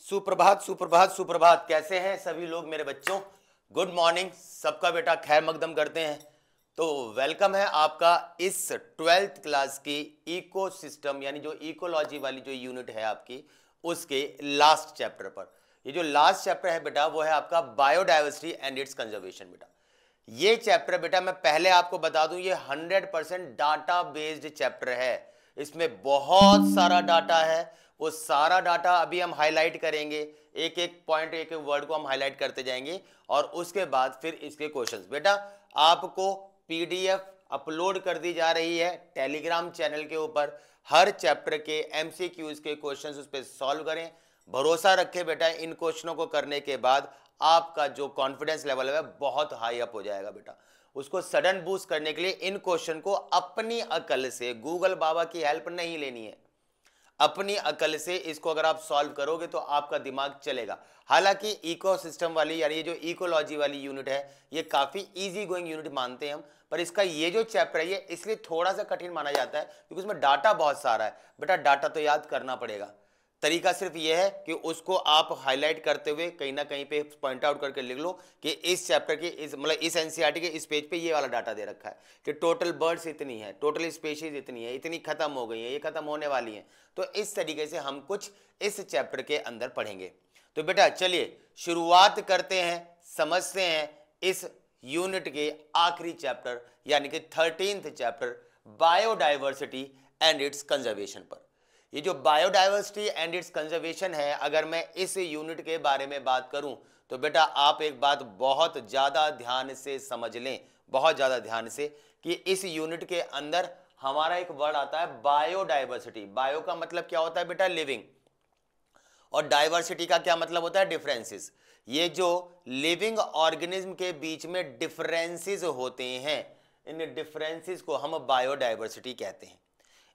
सुप्रभात सुप्रभात सुप्रभात। कैसे हैं सभी लोग मेरे बच्चों? Good morning. सबका बेटा खैर मकदम करते हैं। तो वेलकम है आपका इस 12th क्लास की इकोसिस्टम यानी जो इकोलॉजी वाली जो यूनिट है आपकी, उसके लास्ट चैप्टर पर। ये जो लास्ट चैप्टर है बेटा वो है आपका बायोडाइवर्सिटी एंड इट्स कंजर्वेशन। बेटा ये चैप्टर बेटा मैं पहले आपको बता दूं, ये 100% डाटा बेस्ड चैप्टर है। इसमें बहुत सारा डाटा है। वो सारा डाटा अभी हम हाईलाइट करेंगे, एक एक पॉइंट एक एक वर्ड को हम हाईलाइट करते जाएंगे और उसके बाद फिर इसके क्वेश्चंस। बेटा आपको पीडीएफ अपलोड कर दी जा रही है टेलीग्राम चैनल के ऊपर। हर चैप्टर के एमसीक्यूज के क्वेश्चंस उस पर सॉल्व करें। भरोसा रखें बेटा, इन क्वेश्चनों को करने के बाद आपका जो कॉन्फिडेंस लेवल है बहुत हाई अप हो जाएगा। बेटा उसको सडन बूस्ट करने के लिए इन क्वेश्चन को अपनी अकल से, गूगल बाबा की हेल्प नहीं लेनी है, अपनी अकल से इसको अगर आप सॉल्व करोगे तो आपका दिमाग चलेगा। हालांकि इकोसिस्टम वाली यानी ये जो इकोलॉजी वाली यूनिट है ये काफी इजी गोइंग यूनिट मानते हैं हम, पर इसका ये जो चैप्टर है ये इसलिए थोड़ा सा कठिन माना जाता है क्योंकि उसमें डाटा बहुत सारा है। बेटा डाटा तो याद करना पड़ेगा। तरीका सिर्फ यह है कि उसको आप हाईलाइट करते हुए कहीं ना कहीं पे पॉइंट आउट करके लिख लो कि इस चैप्टर के इस एनसीईआरटी के इस पेज पे ये वाला डाटा दे रखा है कि टोटल बर्ड्स इतनी है, टोटल स्पेशीज इतनी है, इतनी खत्म हो गई है, ये खत्म होने वाली हैं। तो इस तरीके से हम कुछ इस चैप्टर के अंदर पढ़ेंगे। तो बेटा चलिए शुरुआत करते हैं, समझते हैं इस यूनिट के आखिरी चैप्टर यानी कि 13th chapter biodiversity and it's conservation पर। ये जो बायोडाइवर्सिटी एंड इट्स कंजर्वेशन है, अगर मैं इस यूनिट के बारे में बात करूं तो बेटा आप एक बात बहुत ज़्यादा ध्यान से समझ लें, बहुत ज़्यादा ध्यान से, कि इस यूनिट के अंदर हमारा एक वर्ड आता है बायोडाइवर्सिटी। बायो का मतलब क्या होता है बेटा? लिविंग। और डाइवर्सिटी का क्या मतलब होता है? डिफरेंसेस। ये जो लिविंग ऑर्गेनिज्म के बीच में डिफरेंसेस होते हैं, इन डिफरेंसेस को हम बायोडाइवर्सिटी कहते हैं।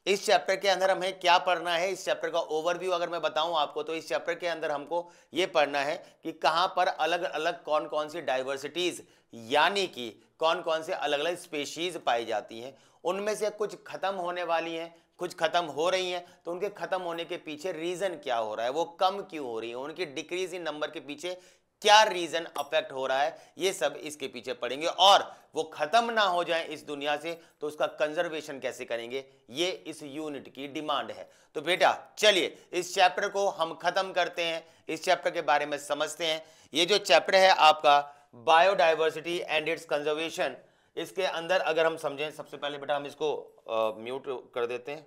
इस चैप्टर के अंदर हमें क्या पढ़ना है, इस चैप्टर का ओवरव्यू अगर मैं बताऊं आपको तो इस चैप्टर के अंदर हमको ये पढ़ना है कि कहां पर अलग अलग कौन कौन सी डाइवर्सिटीज यानी कि कौन कौन से अलग अलग स्पेशीज पाई जाती हैं। उनमें से कुछ खत्म होने वाली हैं, कुछ खत्म हो रही हैं, तो उनके खत्म होने के पीछे रीजन क्या हो रहा है, वो कम क्यों हो रही है, उनकी डिक्रीज इन नंबर के पीछे क्या रीजन अफेक्ट हो रहा है, ये सब इसके पीछे पढ़ेंगे। और वो खत्म ना हो जाए इस दुनिया से तो उसका कंजर्वेशन कैसे करेंगे, ये इस यूनिट की डिमांड है। तो बेटा चलिए इस चैप्टर को हम खत्म करते हैं, इस चैप्टर के बारे में समझते हैं। ये जो चैप्टर है आपका बायोडाइवर्सिटी एंड इट्स कंजर्वेशन, इसके अंदर अगर हम समझें, सबसे पहले बेटा हम इसको म्यूट कर देते हैं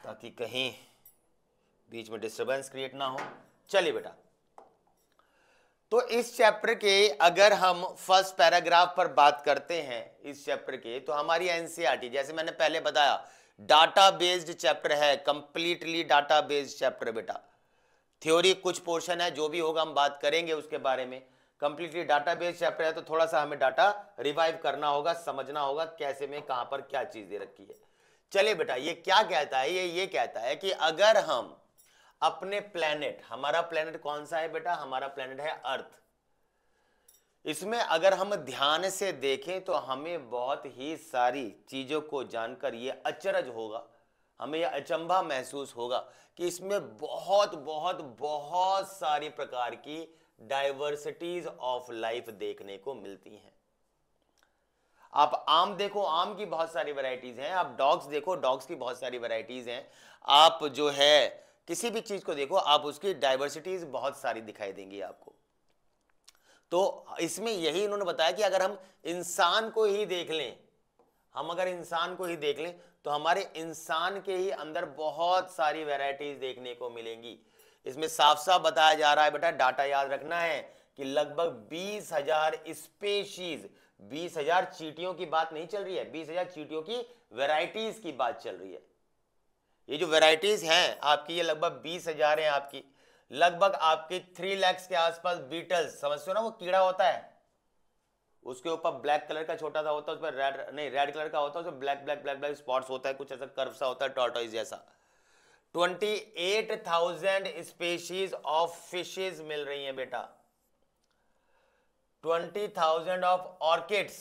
ताकि कहीं बीच में डिस्टर्बेंस क्रिएट ना हो। चलिए बेटा, तो इस चैप्टर के अगर हम फर्स्ट पैराग्राफ पर बात करते हैं इस चैप्टर के, तो हमारी एनसीईआरटी जैसे मैंने पहले बताया डाटा बेस्ड चैप्टर है, कंप्लीटली डाटा बेस्ड चैप्टर। बेटा थ्योरी कुछ पोर्शन है, जो भी होगा हम बात करेंगे उसके बारे में। कंप्लीटली डाटा बेस्ड चैप्टर है तो थोड़ा सा हमें डाटा रिवाइव करना होगा, समझना होगा कैसे में कहां पर क्या चीज दे रखी है। चलिए बेटा ये क्या कहता है, ये कहता है कि अगर हम अपने प्लेनेट, हमारा प्लेनेट कौन सा है बेटा? हमारा प्लेनेट है अर्थ। इसमें अगर हम ध्यान से देखें तो हमें बहुत ही सारी चीजों को जानकर ये अचरज होगा, हमें यह अचंभा महसूस होगा कि इसमें बहुत बहुत बहुत सारी प्रकार की डाइवर्सिटीज ऑफ लाइफ देखने को मिलती हैं। आप आम देखो, आम की बहुत सारी वैरायटीज हैं। आप डॉग्स देखो, डॉग्स की बहुत सारी वैरायटीज हैं। आप जो है किसी भी चीज को देखो, आप उसकी डाइवर्सिटीज बहुत सारी दिखाई देंगी आपको। तो इसमें यही इन्होंने बताया कि अगर हम इंसान को ही देख लें, हम अगर इंसान को ही देख लें तो हमारे इंसान के ही अंदर बहुत सारी वैरायटीज देखने को मिलेंगी। इसमें साफ साफ बताया जा रहा है बेटा, डाटा याद रखना है कि लगभग 20,000 स्पेशीज, 20,000 चींटियों की बात नहीं चल रही है, 20,000 चींटियों की वैरायटीज की बात चल रही है। ये जो वैरायटीज हैं आपकी ये लगभग 20,000 हैं आपकी। लगभग आपके 3 लाख के आसपास बीटल्स, समझते हो ना, वो कीड़ा होता है, उसके ऊपर ब्लैक कलर का छोटा सा होता है, उसमें रेड कलर का होता है, उसमें black black black black spots होता है, कुछ ऐसा कर्व सा होता है टॉर्टोइज जैसा। 28,000 स्पेशीज ऑफ फिशेज मिल रही हैं बेटा। 20,000 ऑफ ऑर्किड्स,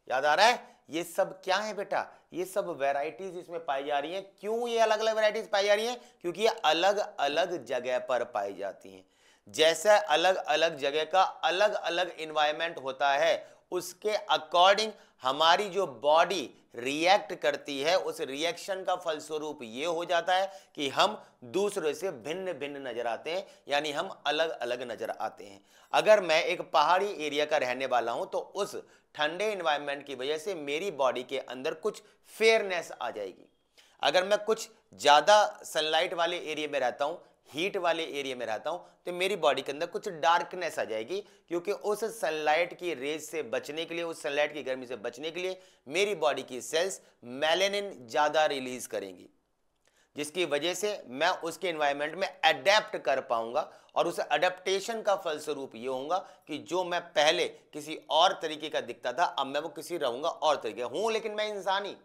याद आ रहा है? ये सब क्या है बेटा, ये सब वैरायटीज इसमें पाई जा रही हैं। क्यों ये अलग अलग वैरायटीज पाई जा रही हैं? क्योंकि ये अलग अलग जगह पर पाई जाती हैं। जैसा अलग अलग जगह का अलग अलग इन्वायरमेंट होता है, उसके अकॉर्डिंग हमारी जो बॉडी रिएक्ट करती है, उस रिएक्शन का फलस्वरूप ये हो जाता है कि हम दूसरों से भिन्न भिन्न नजर आते हैं, यानी हम अलग अलग नजर आते हैं। अगर मैं एक पहाड़ी एरिया का रहने वाला हूं तो उस ठंडे एनवायरनमेंट की वजह से मेरी बॉडी के अंदर कुछ फेयरनेस आ जाएगी। अगर मैं कुछ ज्यादा सनलाइट वाले एरिया में रहता हूं, हीट वाले एरिया में रहता हूं, तो मेरी बॉडी के अंदर कुछ डार्कनेस आ जाएगी, क्योंकि उस सनलाइट की रेज से बचने के लिए, उस सनलाइट की गर्मी से बचने के लिए मेरी बॉडी की सेल्स मेलानिन ज्यादा रिलीज करेंगी, जिसकी वजह से मैं उसके एनवायरनमेंट में अडेप्ट कर पाऊंगा। और उस अडेप्टेशन का फलस्वरूप ये होगा कि जो मैं पहले किसी और तरीके का दिखता था, अब मैं वो किसी रहूंगा और तरीके हूं, लेकिन मैं इंसानी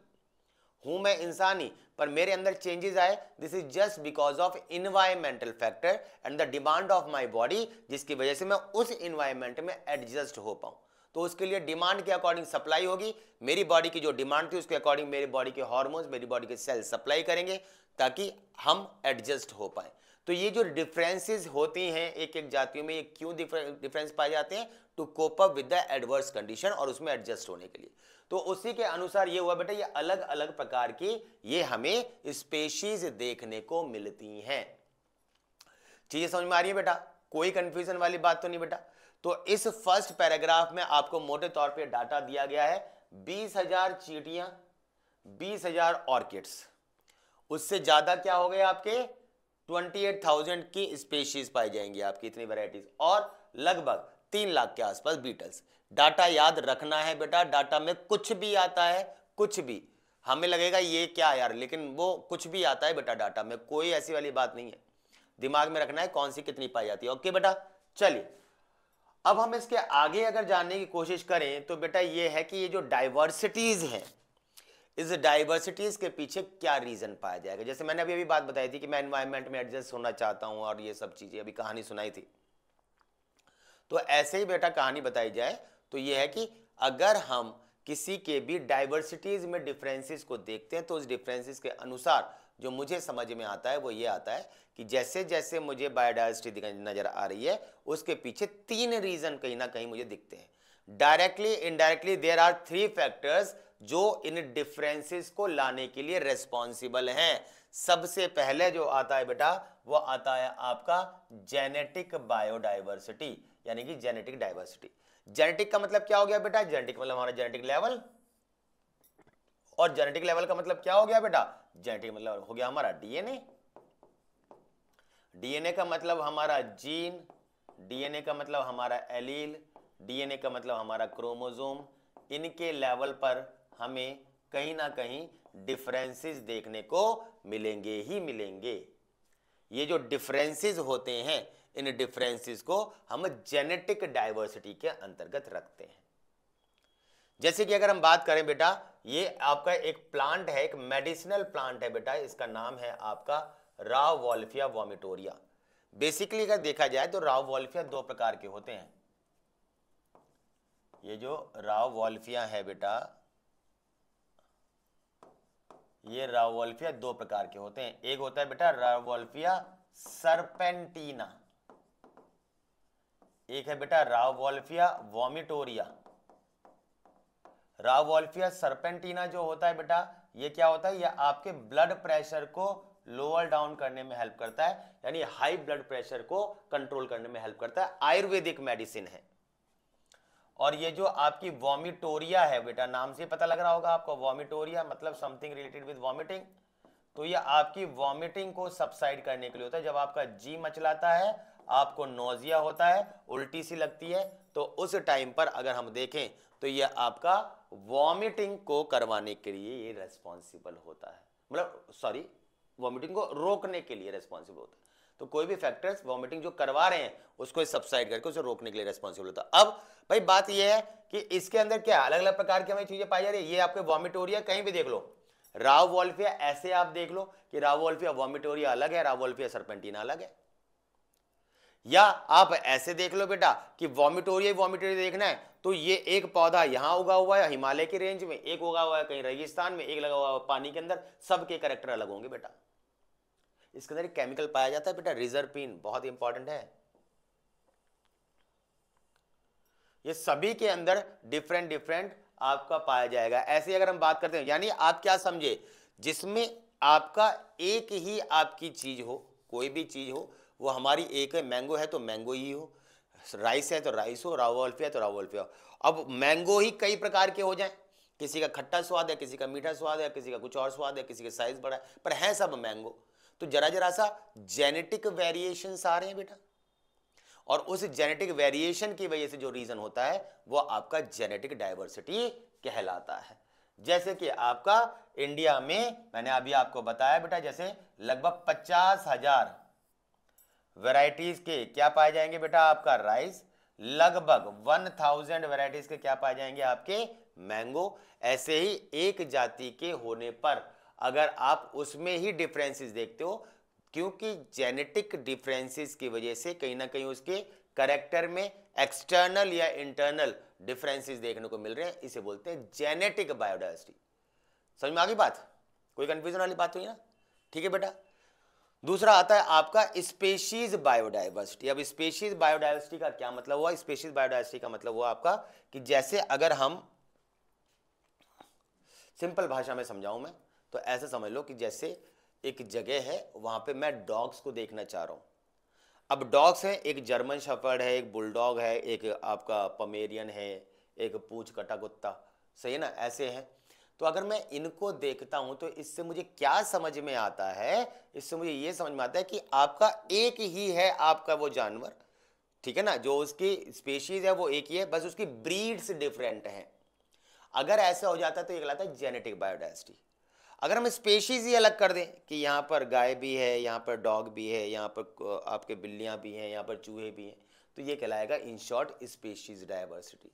हूं, मैं इंसानी, पर मेरे अंदर चेंजेस आए। This is just because of environmental factor and the demand of my body, जिसकी वजह से मैं उस इन्वायरमेंट में एडजस्ट हो पाऊं। तो उसके लिए डिमांड के अकॉर्डिंग सप्लाई होगी। मेरी बॉडी की जो डिमांड थी उसके अकॉर्डिंग मेरी बॉडी के हार्मोन्स, मेरी बॉडी के सेल्स सप्लाई करेंगे ताकि हम एडजस्ट हो पाए। तो ये जो डिफरेंसेस होती हैं एक एक जातियों में, ये क्यों डिफरेंस पाए जाते हैं? To cope up with the adverse condition, और उसमें एडजस्ट होने के लिए। तो उसी के अनुसार ये हुआ बेटा, ये अलग अलग प्रकार की ये हमें स्पेशीज देखने को मिलती हैं। चीजें समझ में आ रही है बेटा? कोई कंफ्यूजन वाली बात तो नहीं बेटा? तो इस फर्स्ट पैराग्राफ में आपको मोटे तौर पे डाटा दिया गया है 20,000 चींटियां, 20,000 ऑर्किड्स, उससे ज्यादा क्या हो गए आपके 28,000 की स्पेशीज पाई जाएंगी आपकी, इतनी वैरायटीज, और लगभग 3 लाख के आसपास बीटल्स। डाटा याद रखना है बेटा, डाटा में कुछ भी आता है, कुछ भी, हमें लगेगा ये क्या यार, लेकिन वो कुछ भी आता है बेटा डाटा में, कोई ऐसी वाली बात नहीं है। दिमाग में रखना है कौन सी कितनी पाई जाती है। ओके बेटा, चलिए अब हम इसके आगे अगर जानने की कोशिश करें तो बेटा ये है कि ये जो डाइवर्सिटीज हैं, इस डाइवर्सिटीज के पीछे क्या रीजन पाया जाएगा। जैसे मैंने अभी बात बताई थी कि मैं एनवायरनमेंट में एडजस्ट होना चाहता हूं और ये सब चीजें, अभी कहानी सुनाई थी। तो ऐसे ही बेटा कहानी बताई जाए तो ये है कि अगर हम किसी के भी डाइवर्सिटीज में डिफरेंसेस को देखते हैं तो उस डिफरेंसेस के अनुसार जो मुझे समझ में आता है वो ये आता है कि जैसे जैसे मुझे बायोडाइवर्सिटी नजर आ रही है, उसके पीछे 3 रीजन कहीं ना कहीं मुझे दिखते हैं। Directly, indirectly there are 3 factors जो इन डिफरेंसेस को लाने के लिए रेस्पॉन्सिबल हैं। सबसे पहले जो आता है बेटा वो आता है आपका जेनेटिक बायोडाइवर्सिटी, यानी कि जेनेटिक डाइवर्सिटी। जेनेटिक का मतलब क्या हो गया बेटा? जेनेटिक मतलब हमारा जेनेटिक लेवल, और जेनेटिक लेवल का मतलब क्या हो गया बेटा? जेनेटिक मतलब हो गया हमारा डीएनए। डीएनए का मतलब हमारा जीन, डीएनए का मतलब हमारा एलील, डीएनए का मतलब हमारा क्रोमोसोम। इनके लेवल पर हमें कहीं ना कहीं डिफरेंसेस देखने को मिलेंगे ही मिलेंगे। ये जो डिफरेंसेस होते हैं, इन डिफरेंसेस को हम जेनेटिक डाइवर्सिटी के अंतर्गत रखते हैं। जैसे कि अगर हम बात करें बेटा, ये आपका एक प्लांट है, एक मेडिसिनल प्लांट है बेटा, इसका नाम है आपका रावोल्फिया वोमिटोरिया। बेसिकली अगर देखा जाए तो रावोल्फिया 2 प्रकार के होते हैं। ये जो रावोल्फिया है बेटा, ये रावोल्फिया 2 प्रकार के होते हैं। एक होता है बेटा रावोल्फिया सरपेंटीना, एक है बेटा रावोल्फिया वोमिटोरिया। रावोल्फिया सरपेंटीना जो होता है बेटा, ये क्या होता है? ये आपके ब्लड प्रेशर को लोअर डाउन करने में हेल्प करता है, यानी हाई ब्लड प्रेशर को कंट्रोल करने में हेल्प करता है। आयुर्वेदिक मेडिसिन है। और ये जो आपकी वोमिटोरिया है बेटा, नाम से पता लग रहा होगा आपको, वोमिटोरिया मतलब समथिंग रिलेटेड विद वॉमिटिंग। तो ये आपकी वॉमिटिंग को सबसाइड करने के लिए होता है। जब आपका जी मचलाता है, आपको नोजिया होता है, उल्टी सी लगती है, तो उस टाइम पर अगर हम देखें तो ये आपका वॉमिटिंग को करवाने के लिए ये रेस्पॉन्सिबल होता है, मतलब सॉरी, वॉमिटिंग को रोकने के लिए रेस्पॉन्सिबल होता है। तो कोई भी फैक्टर्स वॉमिटिंग जो करवा रहे हैं उसको सबसाइड करके उसे रोकने के लिए रेस्पॉन्सिबल होता है। अब भाई बात यह है कि इसके अंदर क्या अलग अलग प्रकार की हमें चीजें पाई जा रही है। ये आपके वॉमिटोरिया कहीं भी देख लो, रावोल्फिया ऐसे आप देख लो कि रावोल्फिया वोमिटोरिया अलग है, रावोल्फिया सरपेंटीना अलग है। या आप ऐसे देख लो बेटा कि वॉमिटोरिया वॉमिटोरिया देखना है तो ये एक पौधा यहाँ उगा हुआ है हिमालय की रेंज में, एक उगा हुआ है कहीं रेगिस्तान में, एक लगा हुआ है पानी के अंदर, सबके कैरेक्टर अलग होंगे बेटा। इसके अंदर एक केमिकल पाया जाता है बेटा रिजर्पिन, बहुत इंपॉर्टेंट है। ये सभी के अंदर डिफरेंट डिफरेंट आपका पाया जाएगा। ऐसे अगर हम बात करते हैं, यानी आप क्या समझे, जिसमें आपका एक ही आपकी चीज हो, कोई भी चीज हो वो हमारी एक है। मैंगो है तो मैंगो ही हो, राइस है तो राइस हो, रावोल्फी है तो रावोल्फी हो। अब मैंगो ही कई प्रकार के हो जाएं, किसी का खट्टा स्वाद है, किसी का मीठा स्वाद है, किसी का कुछ और स्वाद है, किसी का साइज बड़ा है, पर है सब मैंगो। तो जरा जरा सा जेनेटिक वेरिएशन आ रहे हैं बेटा, और उस जेनेटिक वेरिएशन की वजह से जो रीजन होता है वो आपका जेनेटिक डाइवर्सिटी कहलाता है। जैसे कि आपका इंडिया में मैंने अभी आपको बताया बेटा, जैसे लगभग 50,000 वैरायटीज के क्या पाए जाएंगे बेटा आपका राइस, लगभग 1000 वैरायटीज के क्या पाए जाएंगे आपके मैंगो। ऐसे ही एक जाति के होने पर अगर आप उसमें ही डिफरेंसेस देखते हो, क्योंकि जेनेटिक डिफरेंसेस की वजह से कहीं ना कहीं उसके कैरेक्टर में एक्सटर्नल या इंटरनल डिफरेंसेस देखने को मिल रहे हैं, इसे बोलते हैं जेनेटिक बायोडाइवर्सिटी। समझ में आ गई बात? कोई कंफ्यूजन वाली बात हुई ना? ठीक है बेटा। दूसरा आता है आपका स्पेशीज बायोडाइवर्सिटी। अब स्पेशीज बायोडाइवर्सिटी का क्या मतलब हुआ? स्पेशीज बायोडाइवर्सिटी का मतलब हुआ आपका कि जैसे अगर हम सिंपल भाषा में समझाऊं मैं तो ऐसे समझ लो कि जैसे एक जगह है, वहां पे मैं डॉग्स को देखना चाह रहा हूं। अब डॉग्स हैं, एक जर्मन शेफर्ड है, एक बुलडॉग है, एक आपका पमेरियन है, एक पूंछ कटा कुत्ता, सही है ना, ऐसे हैं। तो अगर मैं इनको देखता हूं तो इससे मुझे क्या समझ में आता है? इससे मुझे यह समझ में आता है कि आपका एक ही है आपका वो जानवर, ठीक है ना, जो उसकी स्पेशीज है वो एक ही है, बस उसकी ब्रीड्स डिफरेंट हैं। अगर ऐसा हो जाता है तो ये कहलाता है जेनेटिक बायोडाइवर्सिटी। अगर हम स्पेशीज ही अलग कर दें कि यहाँ पर गाय भी है, यहाँ पर डॉग भी है, यहाँ पर आपके बिल्लियाँ भी हैं, यहाँ पर चूहे भी हैं, तो ये कहलाएगा इन शॉर्ट स्पेशीज डाइवर्सिटी।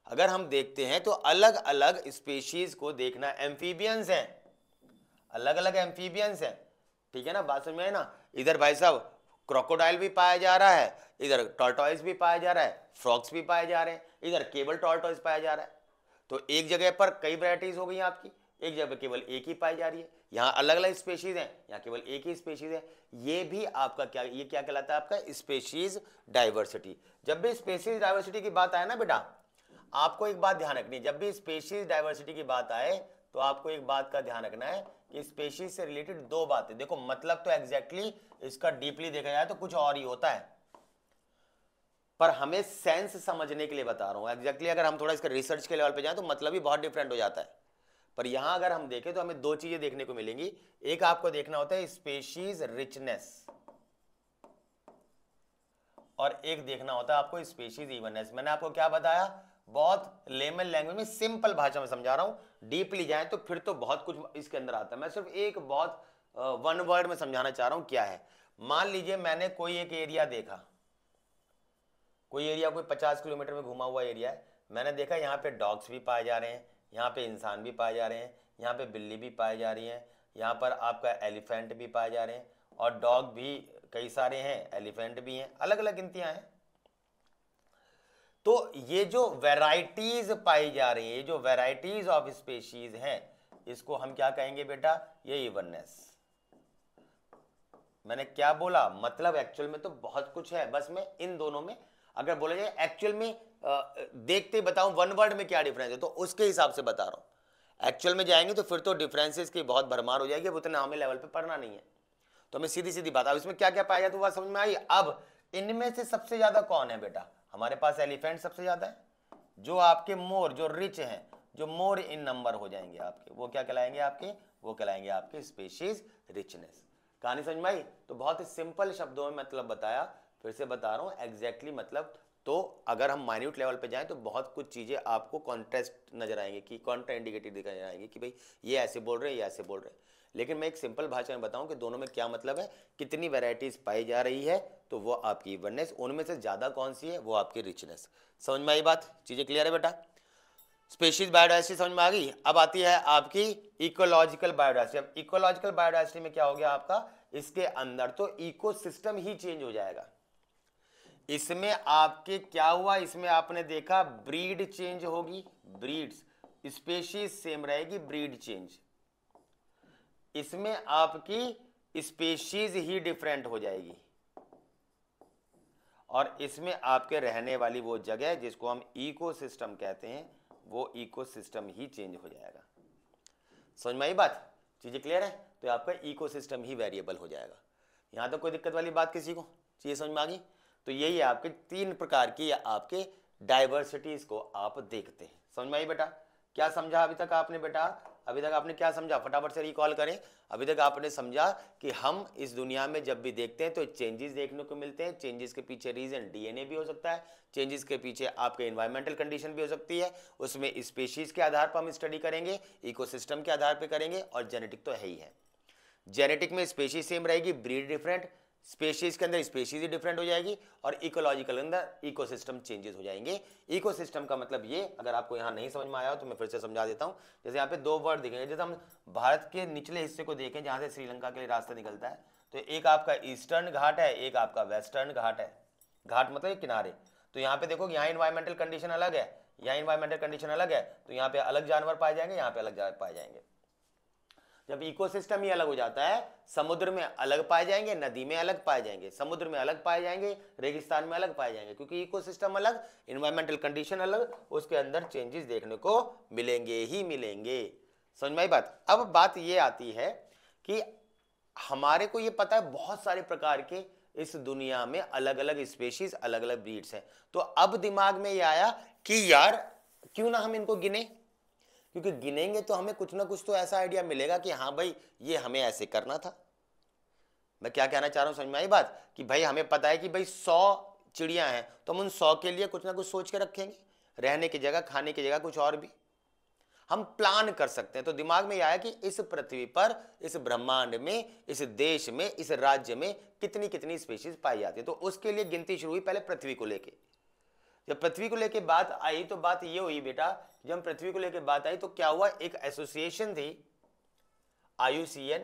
अगर हम देखते हैं तो अलग अलग स्पेशीज को देखना, एम्फीबियंस हैं, अलग अलग एम्फीबियंस हैं, ठीक है ना, बात समझ में है ना। इधर भाई साहब क्रोकोडाइल भी पाया जा रहा है, इधर टॉर्टोइज भी पाया जा रहा है, फ्रॉक्स भी पाए जा रहे हैं, इधर केवल टॉर्टोइज पाया जा रहा है। तो एक जगह पर कई वैरायटीज हो गई आपकी, एक जगह केवल एक ही पाई जा रही है। यहाँ अलग अलग स्पेशीज हैं, यहाँ केवल एक ही स्पेशीज है। ये भी आपका क्या, ये क्या कहलाता है आपका स्पेशीज डाइवर्सिटी। जब भी स्पेशीज डाइवर्सिटी की बात आए ना बेटा, आपको एक बात ध्यान रखनी है, जब भी स्पेशीज डाइवर्सिटी की बात आए तो आपको एक बात का ध्यान रखना है कि स्पेशीज से रिलेटेड दो बातें। देखो मतलब तो एग्जैक्टली इसका डीपली देखा जाए तो कुछ और ही होता है, पर हमें सेंस समझने के लिए बता रहा हूं। एग्जैक्टली अगर हम थोड़ा इसके रिसर्च के लेवल पे जाएं तो मतलब ही बहुत डिफरेंट हो जाता है। पर यहां अगर हम देखें तो हमें दो चीजें देखने को मिलेंगी। एक आपको देखना होता है स्पेशीज रिचनेस, और एक देखना होता है आपको स्पेशीज इवननेस। मैंने आपको क्या बताया, बहुत लेमन लैंग्वेज में सिंपल भाषा में समझा रहा हूं। डीपली जाए तो फिर तो बहुत कुछ इसके अंदर आता है। मैं सिर्फ एक बहुत वन वर्ड में समझाना चाह रहा हूं क्या है। मान लीजिए मैंने कोई एक एरिया देखा, कोई एरिया कोई 50 किलोमीटर में घुमा हुआ एरिया है, मैंने देखा यहाँ पे डॉग्स भी पाए जा रहे हैं, यहाँ पे इंसान भी पाए जा रहे हैं, यहाँ पे बिल्ली भी पाई जा रही है, यहाँ पर आपका एलिफेंट भी पाए जा रहे हैं, और डॉग भी कई सारे हैं, एलिफेंट भी हैं, अलग अलग गिनतियां हैं। तो ये जो वैरायटीज पाई जा रही है, ये जो वैरायटीज ऑफ स्पेशीज हैं, इसको हम क्या कहेंगे बेटा, ये इवननेस। मैंने क्या बोला, मतलब एक्चुअल में तो बहुत कुछ है, बस मैं इन दोनों में अगर बोला जाए एक्चुअल में देखते बताऊं वन वर्ड में क्या डिफरेंस है तो उसके हिसाब से बता रहा हूं। एक्चुअल में जाएंगे तो फिर तो डिफरेंसेस की बहुत भरमार हो जाएगी, अब उतने हमें लेवल पे पढ़ना नहीं है। तो हमें सीधी सीधी बात, अब इसमें क्या क्या पाया जाता है वो समझ में आई। अब इनमें से सबसे ज्यादा कौन है बेटा, हमारे पास एलिफेंट सबसे ज्यादा है, जो आपके मोर जो रिच हैं, जो मोर इन नंबर हो जाएंगे आपके, वो क्या कहलाएंगे आपके, वो कहलाएंगे आपके स्पेशीज रिचनेस। कहानी समझ में आई? तो बहुत ही सिंपल शब्दों में मतलब बताया, फिर से बता रहा हूं एग्जैक्टली मतलब। तो अगर हम माइन्यूट लेवल पे जाएं तो बहुत कुछ चीजें आपको कॉन्ट्रास्ट नजर आएंगे, कि कॉन्ट्रा इंडिकेटेड दिखाई आएंगे कि भाई ये ऐसे बोल रहे हैं, ये ऐसे बोल रहे हैं। लेकिन मैं एक सिंपल भाषा में बताऊं कि दोनों में क्या मतलब है, कितनी वैरायटीज पाई जा रही है, तो वो आपकी इवननेस, उनमें से ज्यादा कौन सी है, वो आपकी रिचनेस। समझ में आई बात? चीजें क्लियर है बेटा? स्पेशीज बायोडाइवर्सिटी समझ में आ गई। अब आती है आपकी इकोलॉजिकल बायोडाइवर्सिटी। अब इकोलॉजिकल बायोडाइवर्सिटी में क्या हो गया आपका, इसके अंदर तो इकोसिस्टम ही चेंज हो जाएगा। इसमें आपके क्या हुआ, इसमें आपने देखा ब्रीड चेंज होगी, ब्रीड्स, स्पेशीज सेम रहेगी, ब्रीड चेंज, इसमें आपकी स्पेशीज ही डिफरेंट हो जाएगी, और इसमें आपके रहने वाली वो जगह जिसको हम इकोसिस्टम कहते हैं वो इकोसिस्टम ही चेंज हो जाएगा। समझ में आई बात, चीजें क्लियर है? तो आपका इकोसिस्टम ही वेरिएबल हो जाएगा। यहां तक कोई दिक्कत वाली बात किसी को, चीजें समझ में आ गई? तो यही आपके 3 प्रकार की या आपके डाइवर्सिटीज को आप देखते हैं। समझ में आई बेटा? क्या समझा अभी तक आपने बेटा? अभी तक आपने क्या समझा, फटाफट से रिकॉल करें। अभी तक आपने समझा कि हम इस दुनिया में जब भी देखते हैं तो चेंजेस देखने को मिलते हैं। चेंजेस के पीछे रीजन डीएनए भी हो सकता है, चेंजेस के पीछे आपके एनवायरमेंटल कंडीशन भी हो सकती है, उसमें स्पीशीज के आधार पर हम स्टडी करेंगे, इकोसिस्टम के आधार पर करेंगे, और जेनेटिक तो है ही है। जेनेटिक में स्पीशीज सेम रहेगी, ब्रीड डिफरेंट, स्पेशीज के अंदर स्पेशीज ही डिफरेंट हो जाएगी, और इकोलॉजिकल अंदर इकोसिस्टम चेंजेस हो जाएंगे। इकोसिस्टम का मतलब ये, अगर आपको यहां नहीं समझ में आया हो तो मैं फिर से समझा देता हूं। जैसे यहाँ पे 2 वर्ड दिखेंगे, जैसे हम भारत के निचले हिस्से को देखें जहां से श्रीलंका के लिए रास्ता निकलता है, तो एक आपका ईस्टर्न घाट है, एक आपका वेस्टर्न घाट है। घाट मतलब किनारे। तो यहाँ पे देखो, यहाँ इन्वायरमेंटल कंडीशन अलग है, यहाँ इन्वायरमेंटल कंडीशन अलग है, तो यहाँ पे अलग जानवर पाए जाएंगे, यहाँ पे अलग जानवर पाए जाएंगे। जब इकोसिस्टम ही अलग हो जाता है, समुद्र में अलग पाए जाएंगे, नदी में अलग पाए जाएंगे, समुद्र में अलग पाए जाएंगे, रेगिस्तान में अलग पाए जाएंगे, क्योंकि इकोसिस्टम अलग, एनवायरमेंटल कंडीशन अलग, उसके अंदर चेंजेस देखने को मिलेंगे ही मिलेंगे। समझ में आई बात? अब बात ये आती है कि हमारे को ये पता है बहुत सारे प्रकार के इस दुनिया में अलग अलग स्पेशीज, अलग अलग ब्रीड्स हैं। तो अब दिमाग में ये आया कि यार क्यों ना हम इनको गिने, क्योंकि गिनेंगे तो हमें कुछ ना कुछ तो ऐसा आइडिया मिलेगा कि हाँ भाई ये हमें ऐसे करना था। मैं क्या कहना चाह रहा हूं, समझ में आई बात? कि भाई हमें पता है कि भाई 100 चिड़ियां हैं, तो हम उन 100 के लिए कुछ ना कुछ सोच के रखेंगे, रहने की जगह, खाने की जगह, कुछ और भी हम प्लान कर सकते हैं। तो दिमाग में आया कि इस पृथ्वी पर, इस ब्रह्मांड में, इस देश में, इस राज्य में कितनी कितनी स्पीशीज पाई जाती है। तो उसके लिए गिनती शुरू हुई पहले पृथ्वी को लेके। जब पृथ्वी को लेके बात आई तो बात ये हुई बेटा, जब पृथ्वी को लेके बात आई तो क्या हुआ, एक एसोसिएशन थी IUCN,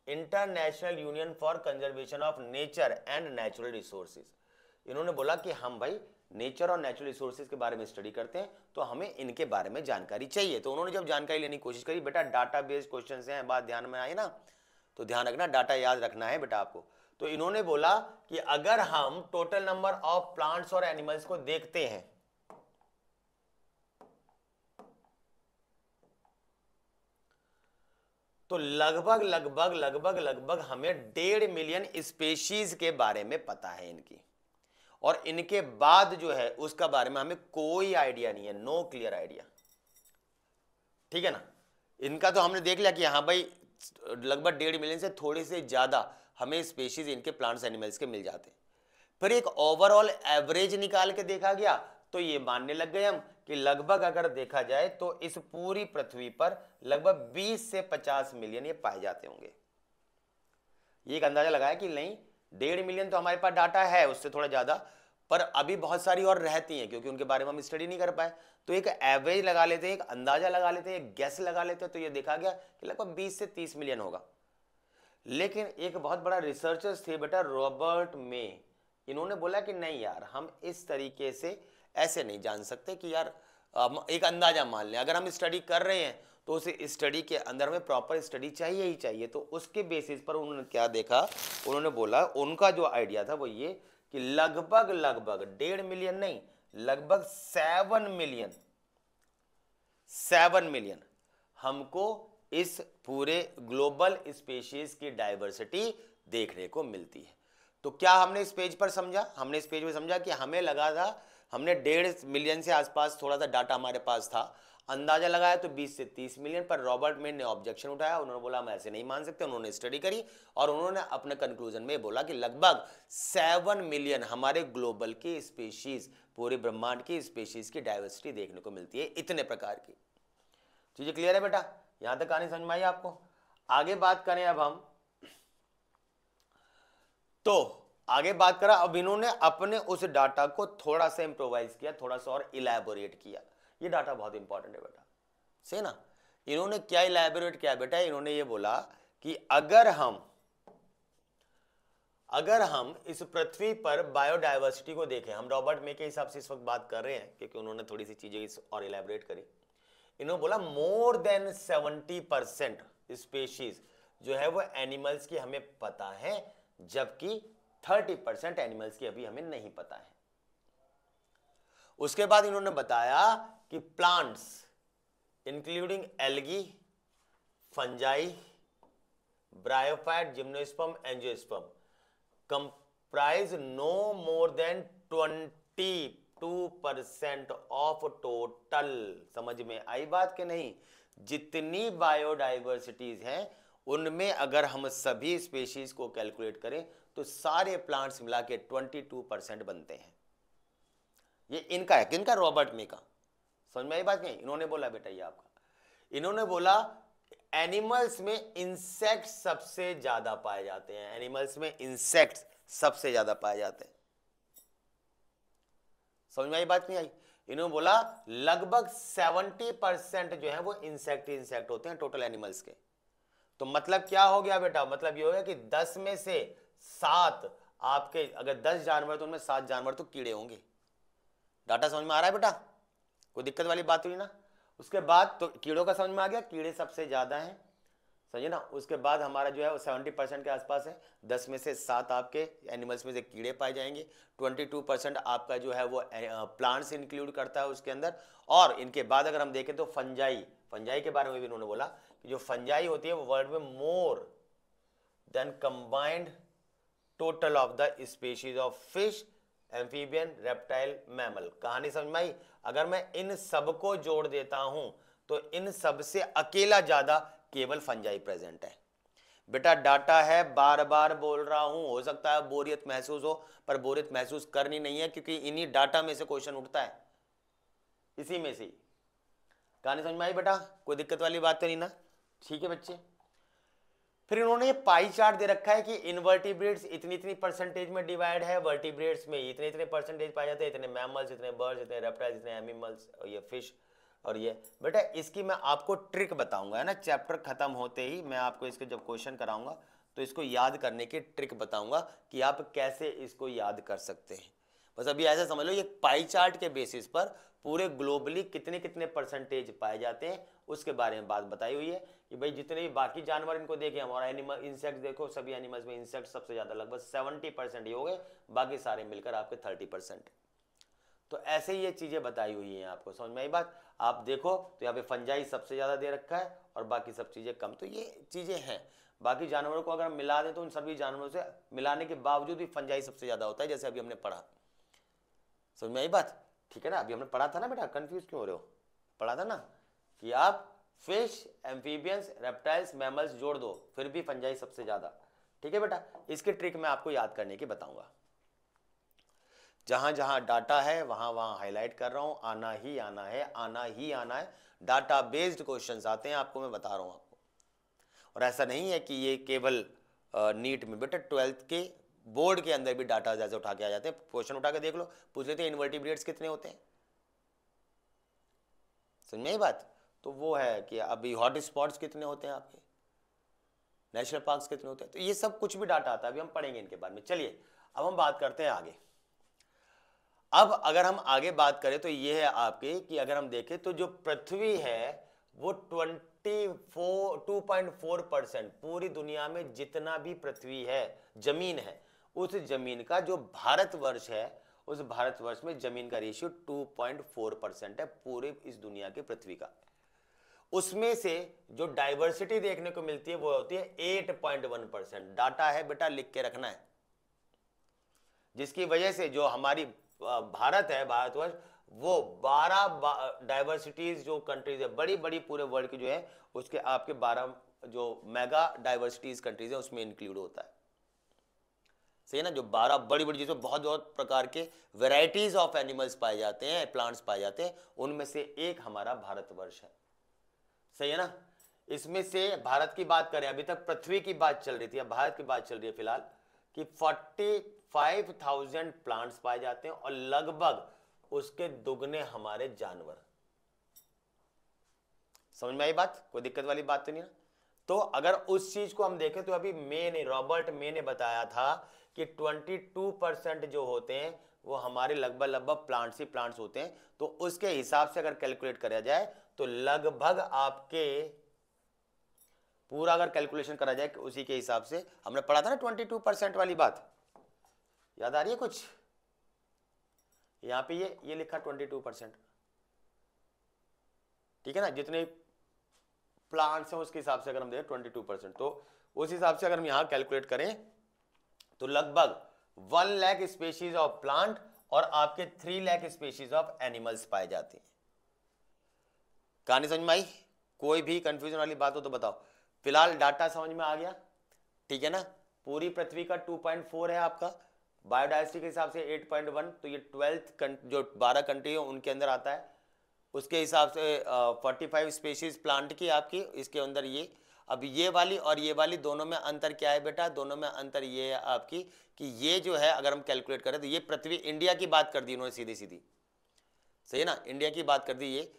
international union for conservation of nature and natural resources. इन्होंने बोला कि हम भाई नेचर और नेचुरल रिसोर्सेज के बारे में स्टडी करते हैं, तो हमें इनके बारे में जानकारी चाहिए। तो उन्होंने जब जानकारी लेने की कोशिश करी, बेटा डाटा बेस्ड क्वेश्चन हैं, बात ध्यान में आई ना, तो ध्यान रखना, डाटा याद रखना है बेटा आपको। तो इन्होंने बोला कि अगर हम टोटल नंबर ऑफ प्लांट्स और एनिमल्स को देखते हैं, तो लगभग लगभग लगभग लगभग हमें 1.5 मिलियन स्पेशीज के बारे में पता है इनकी, और इनके बाद जो है उसका बारे में हमें कोई आइडिया नहीं है, नो क्लियर आइडिया। ठीक है ना? इनका तो हमने देख लिया कि हाँ भाई लगभग 1.5 मिलियन से थोड़े से ज्यादा हमें स्पेशीज इनके प्लांट्स एनिमल्स के मिल जाते हैं। फिर एक ओवरऑल एवरेज निकाल के देखा गया, तो ये मानने लग गए हम कि लगभग अगर देखा जाए तो इस पूरी पृथ्वी पर लगभग 20 से 50 मिलियन ये पाए जाते होंगे। ये एक अंदाजा लगाया कि नहीं 1.5 मिलियन तो हमारे पास डाटा है, उससे थोड़ा ज्यादा, पर अभी बहुत सारी और रहती हैं क्योंकि उनके बारे में हम स्टडी नहीं कर पाए। तो एक एवरेज लगा लेते हैं, एक अंदाजा लगा लेते हैं, एक गैस लगा लेते हैं, तो ये देखा गया कि लगभग 20 से 30 मिलियन होगा। लेकिन एक बहुत बड़ा रिसर्चर्स थे बेटा, रॉबर्ट में, इन्होंने बोला कि नहीं यार, हम इस तरीके से ऐसे नहीं जान सकते कि यार एक अंदाजा मान लें। अगर हम स्टडी कर रहे हैं तो उस स्टडी के अंदर में प्रॉपर स्टडी चाहिए ही चाहिए। तो उसके बेसिस पर उन्होंने क्या देखा, उन्होंने बोला, उनका जो आइडिया था वो ये कि लगभग लगभग 1.5 मिलियन नहीं, लगभग 7 मिलियन हमको इस पूरे ग्लोबल स्पीशीज की डाइवर्सिटी देखने को मिलती है। तो क्या हमने इस पेज पर समझा, हमने इस पेज में समझा कि हमें लगा था, हमने 1.5 मिलियन से आसपास थोड़ा सा डाटा हमारे पास था, अंदाजा लगाया तो 20 से 30 मिलियन। पर रॉबर्ट मेन ने ऑब्जेक्शन उठाया, उन्होंने बोला हम ऐसे नहीं मान सकते। उन्होंने स्टडी करी और उन्होंने अपने कंक्लूजन में बोला कि लगभग 7 मिलियन हमारे ग्लोबल की स्पीशीज, पूरे ब्रह्मांड की स्पीशीज की डाइवर्सिटी देखने को मिलती है। इतने प्रकार की चीजें क्लियर है बेटा? यहां तक कहानी समझ में आई आपको? आगे बात करें अब हम, तो आगे बात करा, अब इन्होंने अपने उस डाटा को थोड़ा सा इंप्रोवाइज किया, थोड़ा सा और इलैबोरेट किया। ये डाटा बहुत इंपॉर्टेंट है बेटा, सही ना? इन्होंने क्या इलैबोरेट किया बेटा, इन्होंने ये बोला कि अगर हम इस पृथ्वी पर बायोडायवर्सिटी को देखें, हम रॉबर्ट मे के हिसाब से इस वक्त बात कर रहे हैं क्योंकि उन्होंने थोड़ी सी चीजें इस और इलेबोरेट करी। इन्होंने बोला मोर देन 70% स्पेशीज जो है वो एनिमल्स की हमें पता है, जबकि 30% एनिमल्स की अभी हमें नहीं पता है। उसके बाद इन्होंने बताया कि plants including algae, fungi, bryophyte, gymnosperm, angiosperm comprise no more than 22% of total. समझ में आई बात कि नहीं? जितनी बायोडाइवर्सिटीज हैं उनमें अगर हम सभी स्पेशीज को कैलकुलेट करें तो सारे प्लांट्स मिला के 22% बनते हैं। ये इनका है, किनका? रॉबर्ट मे का। समझ में आई बात नहीं? इन्होंने बोला बेटा ये आपका, इन्होंने बोला एनिमल्स में इंसेक्ट सबसे ज्यादा पाए जाते हैं, एनिमल्स में इंसेक्ट सबसे ज्यादा पाए जाते हैं। समझ में आई बात नहीं आई? इन्होंने बोला लगभग 70% जो है वो इंसेक्ट होते हैं टोटल एनिमल्स के। तो मतलब क्या हो गया बेटा? मतलब ये हो गया कि 10 में से 7 आपके, अगर 10 जानवर तो उनमें 7 जानवर तो कीड़े होंगे। डाटा समझ में आ रहा है बेटा? कोई दिक्कत वाली बात हुई ना? उसके बाद तो कीड़ों का समझ में आ गया, कीड़े सबसे ज्यादा हैं, समझिए ना। उसके बाद हमारा जो है वो 70% के आसपास है, 10 में से 7 आपके एनिमल्स में से कीड़े पाए जाएंगे, 22% आपका जो है वो प्लांट्स इंक्लूड करता है उसके अंदर। और इनके बाद अगर हम देखें तो फंजाई के बारे में भी इन्होंने बोला कि जो फंजाई होती है वो वर्ल्ड में more than combined total of the species of fish, amphibian, reptile, mammal. कहानी समझ में आई? अगर मैं इन सब को जोड़ देता हूं तो इन सब से अकेला ज्यादा केवल फंजाई प्रेजेंट है। बेटा डाटा है, बार बार बोल रहा हूं, हो सकता है बोरियत महसूस हो, पर बोरियत महसूस करनी नहीं है क्योंकि इन्हीं डाटा में से क्वेश्चन उठता है, इसी में से। कहानी समझ में आई बेटा? कोई दिक्कत वाली बात तो नहीं ना? ठीक है बच्चे। फिर इन्होंने ये पाई चार्ट दे रखा है कि इनवर्टिब्रेट्स इतनी इतनी परसेंटेज में डिवाइड है, वर्टिब्रेट्स में इतने इतने परसेंटेज पाए जाते हैं, इतने मैमल्स, इतने बर्ड्स, इतने रेप्टाइल्स, इतने एनिमल्स, और ये फिश और ये। बेटा इसकी मैं आपको ट्रिक बताऊंगा, है ना, चैप्टर खत्म होते ही मैं आपको इसके जब क्वेश्चन कराऊंगा तो इसको याद करने की ट्रिक बताऊंगा कि आप कैसे इसको याद कर सकते हैं। बस अभी ऐसा समझ लो, ये पाई चार्ट के बेसिस पर पूरे ग्लोबली कितने कितने परसेंटेज पाए जाते हैं उसके बारे में बात बताई हुई है कि भाई जितने भी बाकी जानवर इनको देखें हम, और एनिमल इंसेक्ट देखो, सभी एनिमल्स में इंसेक्ट सबसे ज्यादा लगभग 70% ही हो गए, बाकी सारे मिलकर आपके 30%। तो ऐसे ही ये चीजें बताई हुई हैं, आपको समझ में आई बात? आप देखो तो यहाँ पे फंजाई सबसे ज्यादा दे रखा है और बाकी सब चीजें कम। तो ये चीजें हैं, बाकी जानवरों को अगर हम मिला दें तो उन सभी जानवरों से मिलाने के बावजूद भी फंजाई सबसे ज्यादा होता है, जैसे अभी हमने पढ़ा। समझ में आई बात? ठीक है ना? अभी हमने पढ़ा था ना बेटा, कंफ्यूज क्यों हो रहे हो? पढ़ा था ना कि आप फिश, एम्फीबियंस, रेप्टाइल्स, मैमल्स जोड़ दो फिर भी फंजाई सबसे ज्यादा। ठीक है बेटा? इसकी ट्रिक मैं आपको याद करने की बताऊंगा। जहां जहां डाटा है वहां वहां हाईलाइट कर रहा हूं, आना ही आना है, आना ही आना है। डाटा बेस्ड क्वेश्चंस आते हैं, आपको मैं बता रहा हूं आपको। और ऐसा नहीं है कि ये केवल नीट में, बेटा 12th के बोर्ड के अंदर भी डाटा जैसे उठा के आ जाते हैं। क्वेश्चन उठा के देख लो, पूछ लेते हैं इन्वर्टिब्रेट्स कितने होते हैं। समझ में आई बात? तो वो है कि अभी हॉट स्पॉट्स कितने होते हैं आपके, नेशनल पार्क्स कितने होते हैं, तो ये सब कुछ भी डाटा आता है, अभी हम पढ़ेंगे इनके बारे में। चलिए अब हम बात करते हैं आगे। अब अगर हम आगे बात करें तो ये है आपके कि अगर हम देखें तो जो पृथ्वी है वो 2.4% पूरी दुनिया में जितना भी पृथ्वी है, जमीन है, उस जमीन का जो भारतवर्ष है, उस भारतवर्ष में जमीन का रेशियो 2.4% है पूरे इस दुनिया की पृथ्वी का। उसमें से जो डाइवर्सिटी देखने को मिलती है वो होती है 8.1%। डाटा है बेटा, लिख के रखना है, जिसकी वजह से जो हमारी भारत है, भारतवर्ष, वो 12 डाइवर्सिटीज जो कंट्रीज है, बड़ी बड़ी पूरे वर्ल्ड की जो है उसके आपके 12 जो मेगा डाइवर्सिटीज कंट्रीज है उसमें इंक्लूड होता है। सही है ना? जो 12 बड़ी बड़ी जिसमें बहुत बहुत प्रकार के वेराइटीज ऑफ एनिमल्स पाए जाते हैं, प्लांट्स पाए जाते हैं, उनमें से एक हमारा भारतवर्ष है। सही है ना? इसमें से भारत की बात करें, अभी तक पृथ्वी की बात चल रही थी, अब भारत की बात चल रही है फिलहाल, कि 45,000 प्लांट्स पाए जाते हैं और लगभग उसके दुगने हमारे जानवर। समझ में आई बात? कोई दिक्कत वाली बात तो नहीं ना? तो अगर उस चीज को हम देखें तो अभी रॉबर्ट मे ने बताया था कि 22% जो होते हैं वो हमारे लगभग प्लांट्स ही प्लांट्स होते हैं। तो उसके हिसाब से अगर कैलकुलेट करा जाए तो लगभग आपके पूरा अगर कैलकुलेशन करा जाए उसी के हिसाब से, हमने पढ़ा था ना 22% वाली बात, याद आ रही है कुछ? यहां पे ये लिखा 22%, ठीक है ना, जितने प्लांट्स हैं उसके हिसाब से अगर हम देखें 22%, तो उस हिसाब से अगर हम यहां कैलकुलेट करें तो लगभग 1 लाख स्पीशीज ऑफ प्लांट और आपके 3 लाख स्पीशीज ऑफ एनिमल्स पाए जाते हैं। कहानी समझ में आई? कोई भी कंफ्यूजन वाली बात हो तो बताओ। फिलहाल डाटा समझ में आ गया, ठीक है ना? पूरी पृथ्वी का 2.4 है आपका, बायोडाइवर्सिटी के हिसाब से 8.1, तो ये 12th जो 12 कंट्री है उनके अंदर आता है। उसके हिसाब से 45 स्पीशीज प्लांट की आपकी इसके अंदर ये। अब ये वाली और ये वाली दोनों में अंतर क्या है बेटा? दोनों में अंतर ये है आपकी कि ये जो है अगर हम कैलकुलेट करें तो ये पृथ्वी इंडिया की बात कर दी उन्होंने सीधी सीधी, सही है ना, इंडिया की बात कर दी ये,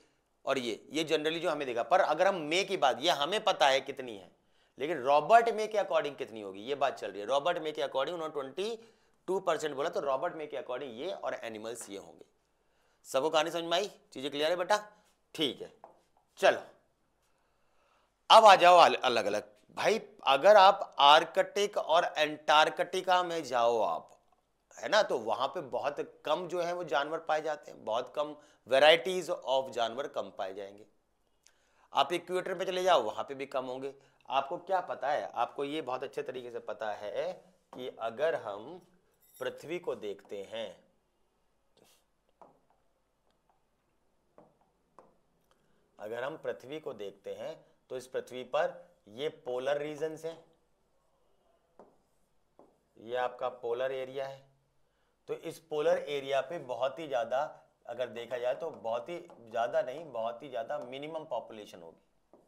और ये जनरली जो हमें देखा। पर अगर हम मे की बात, ये हमें पता है कितनी है, लेकिन रॉबर्ट मे के अकॉर्डिंग कितनी होगी ये बात चल रही है। रॉबर्ट मे के अकॉर्डिंग उन्होंने 22% बोला, तो रॉबर्ट मे के अकॉर्डिंग ये और एनिमल्स ये होंगे। सबको कहानी समझ में आई? चीजें क्लियर है बेटा? ठीक है, चलो अब आ जाओ अलग अलग। भाई अगर आप आर्कटिक और एंटार्कटिका में जाओ आप, है ना, तो वहां पे बहुत कम जो है वो जानवर पाए जाते हैं, बहुत कम वेराइटीज ऑफ जानवर कम पाए जाएंगे। आप इक्वेटर पे चले जाओ वहां पे भी कम होंगे। आपको क्या पता है? आपको ये बहुत अच्छे तरीके से पता है कि अगर हम पृथ्वी को देखते हैं, अगर हम पृथ्वी को देखते हैं तो इस पृथ्वी पर ये पोलर रीजन्स हैं, ये आपका पोलर एरिया है। तो इस पोलर एरिया पे बहुत ही ज्यादा अगर देखा जाए तो बहुत ही ज्यादा नहीं, बहुत ही ज्यादा मिनिमम पॉपुलेशन होगी,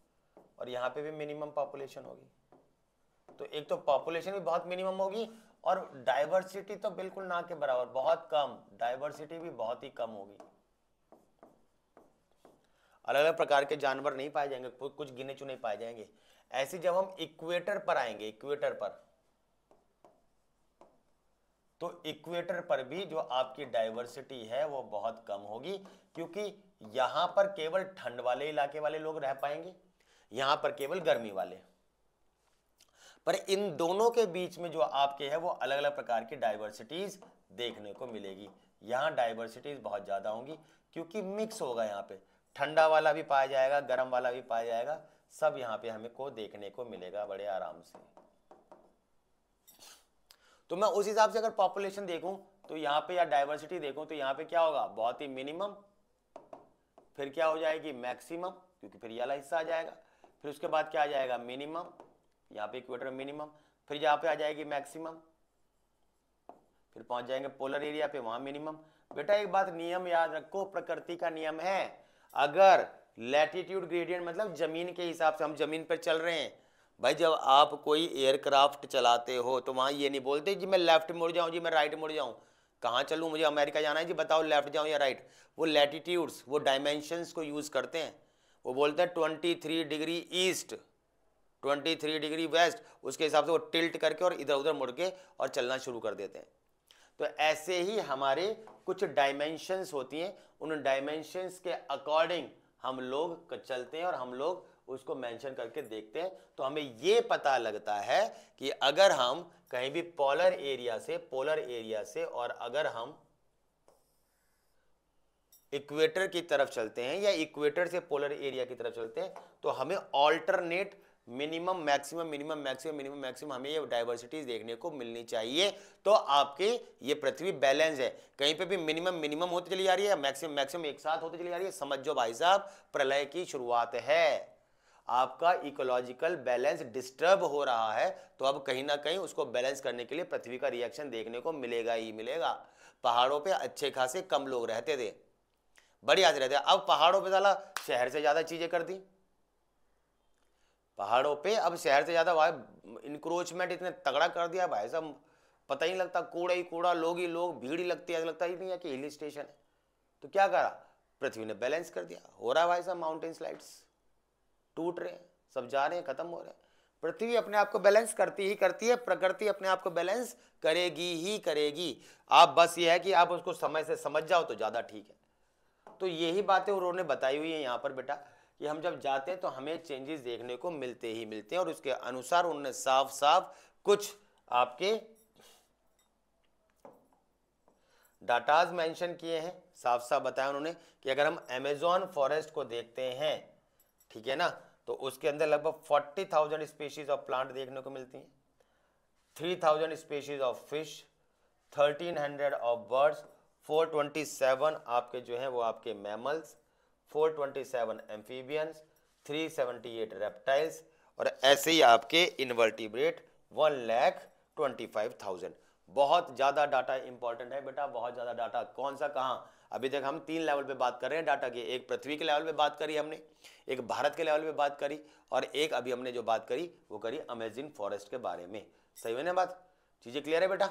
और यहाँ पे भी मिनिमम पॉपुलेशन होगी। तो एक तो पॉपुलेशन भी बहुत मिनिमम होगी और डाइवर्सिटी तो बिल्कुल ना के बराबर, बहुत कम, डाइवर्सिटी भी बहुत ही कम होगी। अलग अलग प्रकार के जानवर नहीं पाए जाएंगे, कुछ गिने चुने पाए जाएंगे। ऐसे जब हम इक्वेटर पर आएंगे, इक्वेटर पर, तो इक्वेटर पर भी जो आपकी डाइवर्सिटी है वो बहुत कम होगी, क्योंकि यहां पर केवल ठंड वाले इलाके वाले लोग रह पाएंगे, यहां पर केवल गर्मी वाले। पर इन दोनों के बीच में जो आपके है वो अलग अलग प्रकार की डाइवर्सिटीज देखने को मिलेगी। यहां डाइवर्सिटीज बहुत ज्यादा होंगी क्योंकि मिक्स होगा, यहाँ पे ठंडा वाला भी पाया जाएगा, गर्म वाला भी पाया जाएगा, सब यहाँ पे हमें को देखने को मिलेगा बड़े आराम से। तो मैं उस हिसाब से अगर पॉपुलेशन देखूं तो यहाँ पे, या डाइवर्सिटी देखूं तो यहाँ पे क्या होगा? बहुत ही मिनिमम, फिर क्या हो जाएगी? मैक्सिमम, क्योंकि फिर ये वाला हिस्सा आ जाएगा, फिर उसके बाद क्या आ जाएगा? मिनिमम, यहाँ पे इक्वेटर मिनिमम, फिर यहाँ पे आ जाएगी मैक्सिमम, फिर पहुंच जाएंगे पोलर एरिया पे, वहां मिनिमम। बेटा एक बात नियम याद रखो, प्रकृति का नियम है, अगर लैटिट्यूड ग्रेडियंट मतलब जमीन के हिसाब से, हम जमीन पर चल रहे हैं भाई, जब आप कोई एयरक्राफ्ट चलाते हो तो वहां ये नहीं बोलते जी मैं लेफ्ट मुड़ जाऊं, जी मैं राइट मुड़ जाऊं, कहां चलूं, मुझे अमेरिका जाना है जी बताओ लेफ्ट जाऊं या राइट। वो लैटिट्यूड्स, वो डायमेंशंस को यूज करते हैं, वो बोलते हैं 23 डिग्री ईस्ट, 23 डिग्री वेस्ट, उसके हिसाब से वो टिल्ट करके और इधर उधर मुड़ के और चलना शुरू कर देते हैं। तो ऐसे ही हमारे कुछ डायमेंशंस होती हैं, उन डायमेंशंस के अकॉर्डिंग हम लोग चलते हैं और हम लोग उसको मेंशन करके देखते हैं। तो हमें ये पता लगता है कि अगर हम कहीं भी पोलर एरिया से और अगर हम इक्वेटर की तरफ चलते हैं या इक्वेटर से पोलर एरिया की तरफ चलते हैं, तो हमें alternate minimum maximum, minimum maximum, minimum maximum, हमें ये डाइवर्सिटीज देखने को मिलनी चाहिए। तो आपके ये पृथ्वी बैलेंस है, कहीं पे भी मिनिमम मिनिमम होती चली जा रही है, मैक्सिमम मैक्सिमम एक साथ होती चली जा रही है, समझ जो भाई साहब प्रलय की शुरुआत है, आपका इकोलॉजिकल बैलेंस डिस्टर्ब हो रहा है। तो अब कहीं ना कहीं उसको बैलेंस करने के लिए पृथ्वी का रिएक्शन देखने को मिलेगा ही मिलेगा। पहाड़ों पे अच्छे खासे कम लोग रहते थे, बढ़िया से रहते, अब पहाड़ों पे साला शहर से ज्यादा चीजें कर दी, पहाड़ों पे अब शहर से ज्यादा भाई इंक्रोचमेंट इतने तगड़ा कर दिया भाई साहब, पता ही नहीं लगता, कूड़ा ही कूड़ा, लोग ही लोग, भीड़ ही लगती है, ऐसा लगता ही नहीं है कि हिल स्टेशन है। तो क्या करा पृथ्वी ने? बैलेंस कर दिया, हो रहा है भाई साहब, माउंटेन स्लाइड्स टूट रहे हैं, सब जा रहे हैं, खत्म हो रहे हैं। पृथ्वी अपने आप को बैलेंस करती है, प्रकृति अपने आप को बैलेंस करेगी ही करेगी। आप बस ये है कि आप उसको समय से समझ जाओ तो ज्यादा ठीक है। तो यही बातें उन्होंने बताई हुई है यहाँ पर बेटा, कि हम जब जाते हैं तो हमें चेंजेस देखने को मिलते ही मिलते हैं, और उसके अनुसार उन्होंने साफ साफ कुछ आपके डाटाज मेंशन किए हैं, साफ साफ बताया उन्होंने कि अगर हम अमेज़न फॉरेस्ट को देखते हैं, ठीक है ना, तो उसके अंदर लगभग 40,000 स्पीशीज ऑफ प्लांट देखने को मिलती हैं, 3,000 species of fish, 1,300 of birds, 427 आपके जो हैं वो आपके मैमल्स, 427 एम्फीबियंस, 378 रेप्टाइल्स, और ऐसे ही आपके इनवर्टिब्रेट 1,25,000। बहुत ज़्यादा डाटा इंपॉर्टेंट है बेटा, बहुत ज़्यादा डाटा। कौन सा कहाँ? अभी तक हम 3 लेवल पे बात कर रहे हैं डाटा की। एक पृथ्वी के लेवल पे बात करी हमने, एक भारत के लेवल पे बात करी, और एक अभी हमने जो बात करी वो करी अमेजिंग फॉरेस्ट के बारे में। सही है ना बात? चीज़ें क्लियर है बेटा?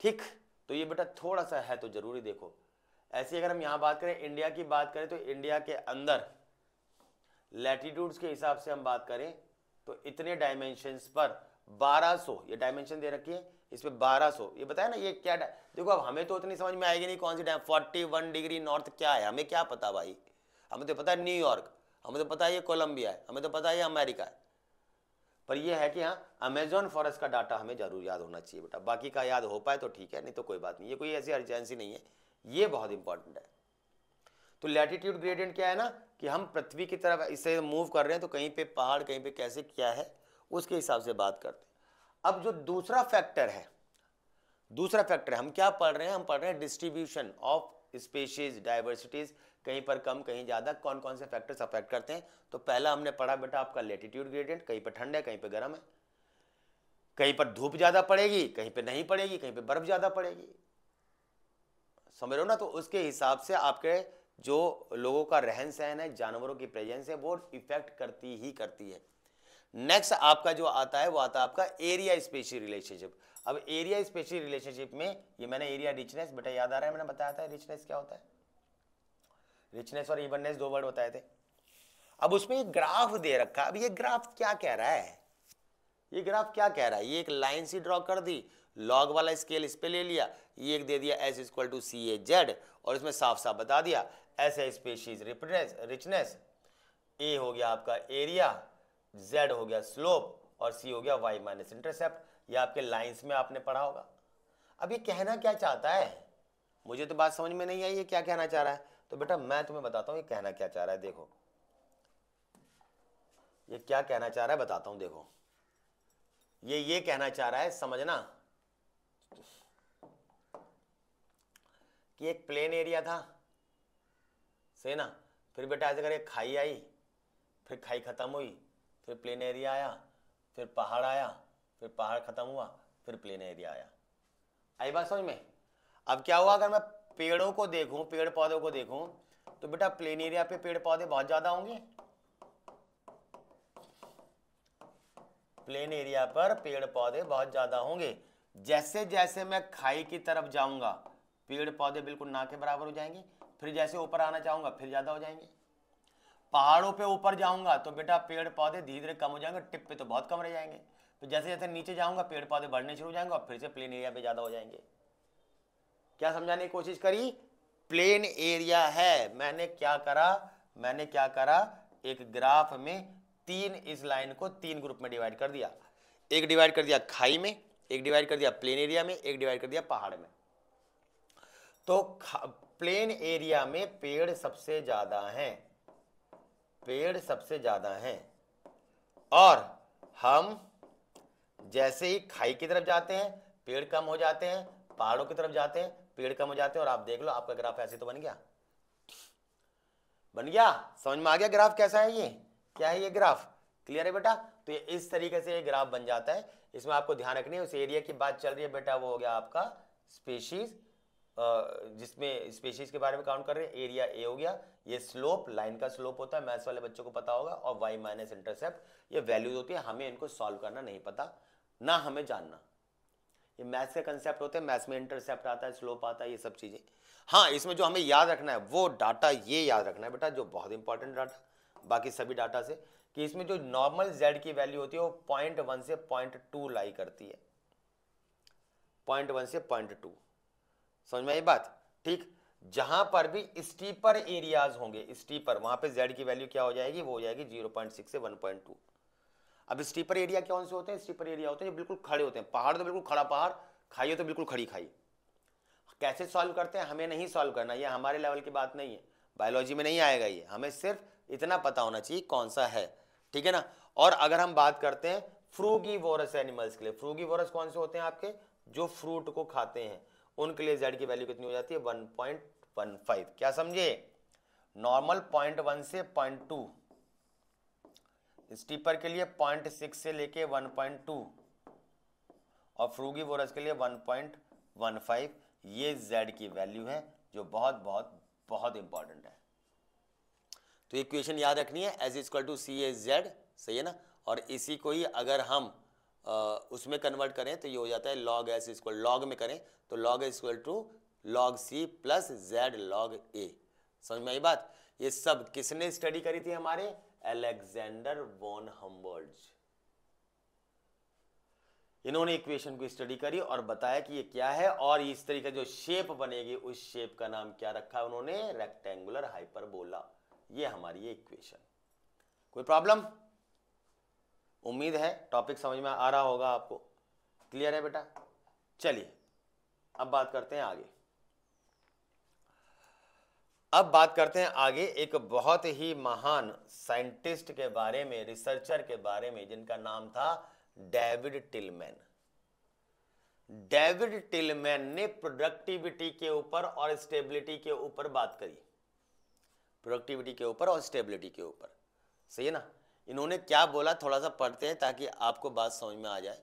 ठीक, तो ये बेटा थोड़ा सा है तो जरूरी देखो। ऐसे अगर हम यहाँ बात करें, इंडिया की बात करें, तो इंडिया के अंदर लैटिट्यूड्स के हिसाब से हम बात करें तो इतने डायमेंशंस पर 1200 ये डायमेंशन दे रखी है, इसमें 1200 ये बताया ना, ये क्या देखो अब हमें तो उतनी समझ में आएगी नहीं कौन सी 41 डिग्री नॉर्थ क्या है, हमें क्या पता भाई। हमें तो पता है न्यूयॉर्क, हमें तो पता है ये कोलंबिया है, हमें तो पता है ये अमेरिका है, पर ये है कि हाँ अमेजोन फॉरेस्ट का डाटा हमें जरूर याद होना चाहिए बेटा। बाकी का याद हो पाए तो ठीक है, नहीं तो कोई बात नहीं, ये कोई ऐसी अर्जेंसी नहीं है, ये बहुत इंपॉर्टेंट है। तो लैटिट्यूड ग्रेडियंट क्या है ना, कि हम पृथ्वी की तरफ इससे मूव कर रहे हैं, तो कहीं पे पहाड़, कहीं पे कैसे क्या है, उसके हिसाब से बात करते हैं। अब जो दूसरा फैक्टर है, हम क्या पढ़ रहे हैं? हम पढ़ रहे हैं डिस्ट्रीब्यूशन ऑफ स्पीशीज, डाइवर्सिटीज, कहीं पर कम कहीं ज्यादा, कौन कौन से फैक्टर्स अफेक्ट करते हैं। तो पहला हमने पढ़ा बेटा आपका लैटिट्यूड ग्रेडियंट, कहीं पर ठंड है, कहीं पर गर्म है, कहीं पर धूप ज्यादा पड़ेगी, कहीं पर नहीं पड़ेगी, कहीं पर बर्फ ज्यादा पड़ेगी, समझ रहे हो ना। तो उसके हिसाब से आपके जो लोगों का रहन सहन है, जानवरों की प्रेजेंस है, वो इफेक्ट करती ही करती है। नेक्स्ट आपका जो आता है वो आता है आपका एरिया स्पेशी रिलेशनशिप। अब एरिया स्पेशी रिलेशनशिप में ये मैंने एरिया रिचनेस बेटा याद आ रहा है, मैंने बताया था रिचनेस क्या होता है, रिचनेस और इवननेस 2 वर्ड बताए थे। अब उसमें एक ग्राफ दे रखा है। अब ये ग्राफ क्या कह रहा है, ये ग्राफ क्या कह रहा है, ये एक लाइन सी ड्रॉ कर दी, लॉग वाला स्केल इस पे ले लिया, ये एक दे दिया S इक्वल टू CA/Z, और इसमें साफ साफ बता दिया S है स्पेशीज रिचनेस, A हो गया आपका एरिया, Z हो गया स्लोप, और C हो गया Y माइनस इंटरसेप्ट। ये आपके लाइंस में आपने पढ़ा होगा। अब ये कहना क्या चाहता है, मुझे तो बात समझ में नहीं आई ये क्या कहना चाह रहा है। तो बेटा मैं तुम्हें बताता हूँ ये कहना क्या चाह रहा है। देखो ये क्या कहना चाह रहा है बताता हूँ। देखो ये कहना चाह रहा है, समझना, कि एक प्लेन एरिया था, सही ना, फिर बेटा ऐसे करके खाई आई, फिर खाई खत्म हुई, फिर प्लेन एरिया आया, फिर पहाड़ आया, फिर पहाड़ खत्म हुआ, फिर प्लेन एरिया आया। आई बात समझ में? अब क्या हुआ, अगर मैं पेड़ों को देखूं, पेड़ पौधों को देखूं, तो बेटा प्लेन एरिया पे पेड़ पौधे बहुत ज्यादा होंगे, प्लेन एरिया पर पेड़ पौधे बहुत ज्यादा होंगे। जैसे जैसे मैं खाई की तरफ जाऊंगा पेड़ पौधे बिल्कुल ना के बराबर हो जाएंगे, फिर जैसे ऊपर आना चाहूंगा फिर ज्यादा हो जाएंगे। पहाड़ों पे ऊपर जाऊंगा तो बेटा पेड़ पौधे धीरे धीरे कम हो जाएंगे, टिप पे तो बहुत कम रह जाएंगे। तो जैसे जैसे नीचे जाऊंगा पेड़ पौधे बढ़ने शुरू हो जाएंगे और फिर से प्लेन एरिया पे ज्यादा हो जाएंगे। क्या समझाने की कोशिश करी? प्लेन एरिया है। मैंने क्या करा, एक ग्राफ में इस लाइन को 3 ग्रुप में डिवाइड कर दिया। एक डिवाइड कर दिया खाई में, एक डिवाइड कर दिया प्लेन एरिया में, एक डिवाइड कर दिया पहाड़ में। तो प्लेन एरिया में पेड़ सबसे ज्यादा हैं, और हम जैसे ही खाई की तरफ जाते हैं पेड़ कम हो जाते हैं, पहाड़ों की तरफ जाते हैं पेड़ कम हो जाते हैं। और आप देख लो आपका ग्राफ ऐसे तो बन गया, समझ में आ गया ग्राफ कैसा है, ये क्या है, ये ग्राफ क्लियर है बेटा। तो ये इस तरीके से ये ग्राफ बन जाता है। इसमें आपको ध्यान रखनी है, उस एरिया की बात चल रही है बेटा, वो हो गया आपका स्पेशीज, जिसमें स्पेशीज के बारे में काउंट कर रहे हैं। एरिया ए हो गया, ये स्लोप, लाइन का स्लोप होता है, मैथ्स वाले बच्चों को पता होगा, और वाई माइनस इंटरसेप्ट ये वैल्यूज होती है। हमें इनको सॉल्व करना नहीं पता, ना हमें जानना, ये मैथ्स के कंसेप्ट होते हैं। मैथ्स में इंटरसेप्ट आता है, स्लोप आता है, ये सब चीजें। हाँ, इसमें जो हमें याद रखना है वो डाटा, ये याद रखना है बेटा, जो बहुत इंपॉर्टेंट डाटा, बाकी सभी डाटा से, कि इसमें जो नॉर्मल z की वैल्यू होती है वो 0.1 से 0.2 लाई करती है, 0.1 से 0.2। समझ में आई बात? ठीक, जहां पर भी स्टीपर एरियाज होंगे, स्टीपर, वहां पे z की वैल्यू क्या हो जाएगी, वो हो जाएगी 0.6 से 1.2। अब स्टीपर एरिया कौन से होते हैं? स्टीपर एरिया होते हैं जो बिल्कुल खड़े होते हैं, पहाड़ तो बिल्कुल खड़ा पहाड़, खाई हो तो बिल्कुल खड़ी खाई। कैसे सॉल्व करते हैं हमें नहीं सॉल्व करना, ये हमारे लेवल की बात नहीं है, बायोलॉजी में नहीं आएगा ये, हमें सिर्फ इतना पता होना चाहिए कौन सा है, ठीक है ना। और अगर हम बात करते हैं फ्रूगीवोरस एनिमल्स के लिए, फ्रूगीवोरस कौन से होते हैं आपके? जो फ्रूट को खाते हैं, उनके लिए z की वैल्यू कितनी हो जाती है? 1.15। क्या समझे? नॉर्मल 0.1 से 0.2, स्टीपर के लिए 0.6 से लेके 1.2 और फ्रूगीवोरस के लिए 1.15। ये z की वैल्यू है जो बहुत बहुत बहुत इंपॉर्टेंट है। तो इक्वेशन याद रखनी है, S equal to C S Z, सही है ना। और इसी को ही अगर हम उसमें कन्वर्ट करें तो ये हो जाता है लॉग एस इक्वल, लॉग में करें तो log S equal to log C plus Z log A. समझ में आई बात? ये सब किसने स्टडी करी थी? हमारे अलेक्जेंडर वॉन हम्बोल्ट्ज। इन्होंने इक्वेशन को स्टडी करी और बताया कि ये क्या है, और इस तरीके जो शेप बनेगी उस शेप का नाम क्या रखा है उन्होंने? Rectangular hyperbola. ये हमारी इक्वेशन। कोई प्रॉब्लम? उम्मीद है टॉपिक समझ में आ रहा होगा आपको। क्लियर है बेटा? चलिए अब बात करते हैं आगे। अब बात करते हैं आगे एक बहुत ही महान साइंटिस्ट के बारे में, रिसर्चर के बारे में, जिनका नाम था डेविड टिलमैन। डेविड टिलमैन ने प्रोडक्टिविटी के ऊपर और स्टेबिलिटी के ऊपर बात करी, प्रोडक्टिविटी के ऊपर और स्टेबिलिटी के ऊपर, सही है ना। इन्होंने क्या बोला थोड़ा सा पढ़ते हैं ताकि आपको बात समझ में आ जाए।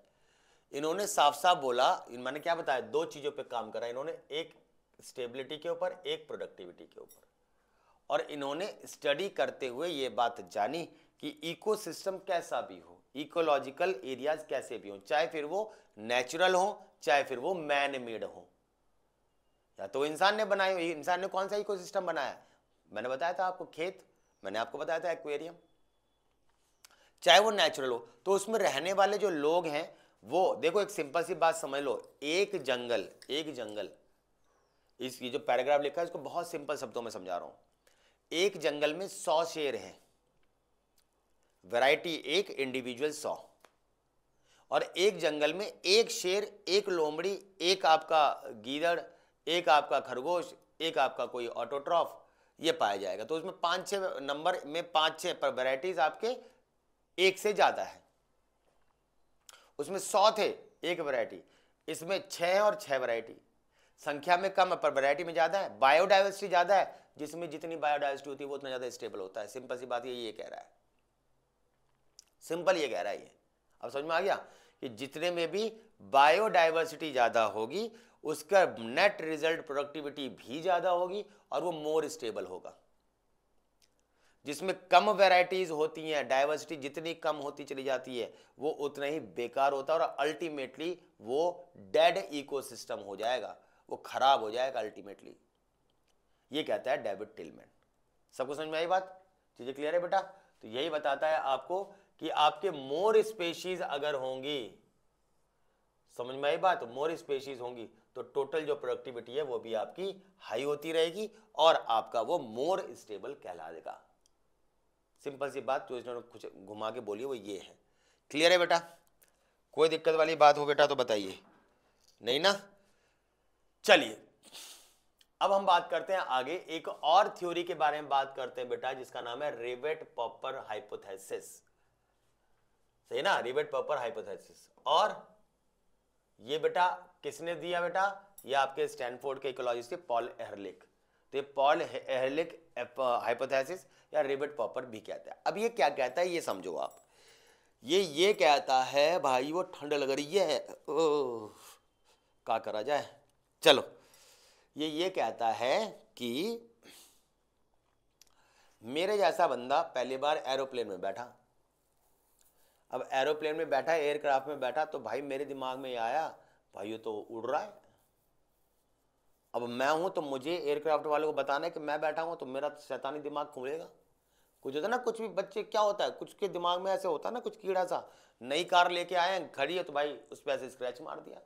इन्होंने साफ साफ बोला, मैंने क्या बताया, दो चीजों पे काम करा इन्होंने, एक स्टेबिलिटी के ऊपर, एक प्रोडक्टिविटी के ऊपर। और इन्होंने स्टडी करते हुए ये बात जानी कि इकोसिस्टम कैसा भी हो, इकोलॉजिकल एरियाज कैसे भी हो, चाहे फिर वो नेचुरल हो चाहे फिर वो मैन मेड हो, या तो इंसान ने बनाए। इंसान ने कौन सा इकोसिस्टम बनाया? मैंने बताया था आपको खेत, मैंने आपको बताया था एक्वेरियम। चाहे वो नेचुरल हो तो उसमें रहने वाले जो लोग हैं वो, देखो एक सिंपल सी बात समझ लो, एक जंगल, इस ये जो पैराग्राफ लिखा है इसको बहुत सिंपल शब्दों में समझा रहा हूं। एक जंगल में 100 शेर हैं, वैरायटी एक, इंडिविजुअल 100। और एक जंगल में एक शेर, एक लोमड़ी, एक आपका गीदड़, एक आपका खरगोश, एक आपका कोई ऑटोट्रॉफ, ये पाया जाएगा। तो उसमें 5-6 नंबर में 5-6 पर वैरायटीज आपके एक से ज्यादा है। उसमें 100 थे, एक वैरायटी, इसमें 6 और 6 वैरायटी। संख्या में कम है पर वैरायटी में ज्यादा है। बायोडाइवर्सिटी ज्यादा है, जिसमें जितनी बायोडाइवर्सिटी होती है वो उतना ज्यादा स्टेबल होता है। सिंपल सी बात ये कह रहा है, सिंपल ये कह रहा है ये। अब समझ में आ गया कि जितने में भी बायोडाइवर्सिटी ज्यादा होगी उसका नेट रिजल्ट प्रोडक्टिविटी भी ज्यादा होगी और वो मोर स्टेबल होगा। जिसमें कम वैरायटीज होती हैं, डाइवर्सिटी जितनी कम होती चली जाती है वो उतना ही बेकार होता है और अल्टीमेटली वो डेड इकोसिस्टम हो जाएगा, वो खराब हो जाएगा अल्टीमेटली। ये कहता है डेविड टिलमैन। सबको समझ में आई बात? चीजें क्लियर है बेटा? तो यही बताता है आपको कि आपके मोर स्पेशीज अगर होंगी, समझ में आई बात, मोर स्पेशीज होंगी तो टोटल जो प्रोडक्टिविटी है वो भी आपकी हाई होती रहेगी और आपका वो मोर स्टेबल कहलाएगा। सिंपल सी बात जो इन्होंने कुछ घुमा के बोली वो ये है। क्लियर है बेटा? कोई दिक्कत वाली बात हो बेटा तो बताइए, नहीं ना। चलिए अब हम बात करते हैं आगे, एक और थ्योरी के बारे में बात करते हैं बेटा, जिसका नाम है रिवेट पॉपर हाइपोथेसिस, सही ना, रिवेट पॉपर हाइपोथेसिस। और ये बेटा किसने दिया बेटा? ये आपके स्टैनफोर्ड के इकोलॉजिस्ट थे, पॉल एहरलिख। तो ये पॉल एहरलिख हाइपोथेसिस या रिवेट पॉपर भी कहता है। अब ये क्या कहता है ये समझो आप। ये कहता है भाई वो ठंड लग रही है, क्या करा जाए, चलो। ये कहता है कि मेरे जैसा बंदा पहली बार एरोप्लेन में बैठा, अब एरोप्लेन में बैठा, एयरक्राफ्ट में बैठा, तो भाई मेरे दिमाग में ये आया भाई ये तो उड़ रहा है। अब मैं हूं तो मुझे एयरक्राफ्ट वालों को बताना है कि मैं बैठा हूं, तो मेरा शैतानी दिमाग खुलेगा, कुछ होता है ना, कुछ भी बच्चे क्या होता है, कुछ के दिमाग में ऐसे होता है ना, कुछ कीड़ा सा, नई कार लेके आए हैं, खड़ी है तो भाई उस पर ऐसे स्क्रैच मार दिया।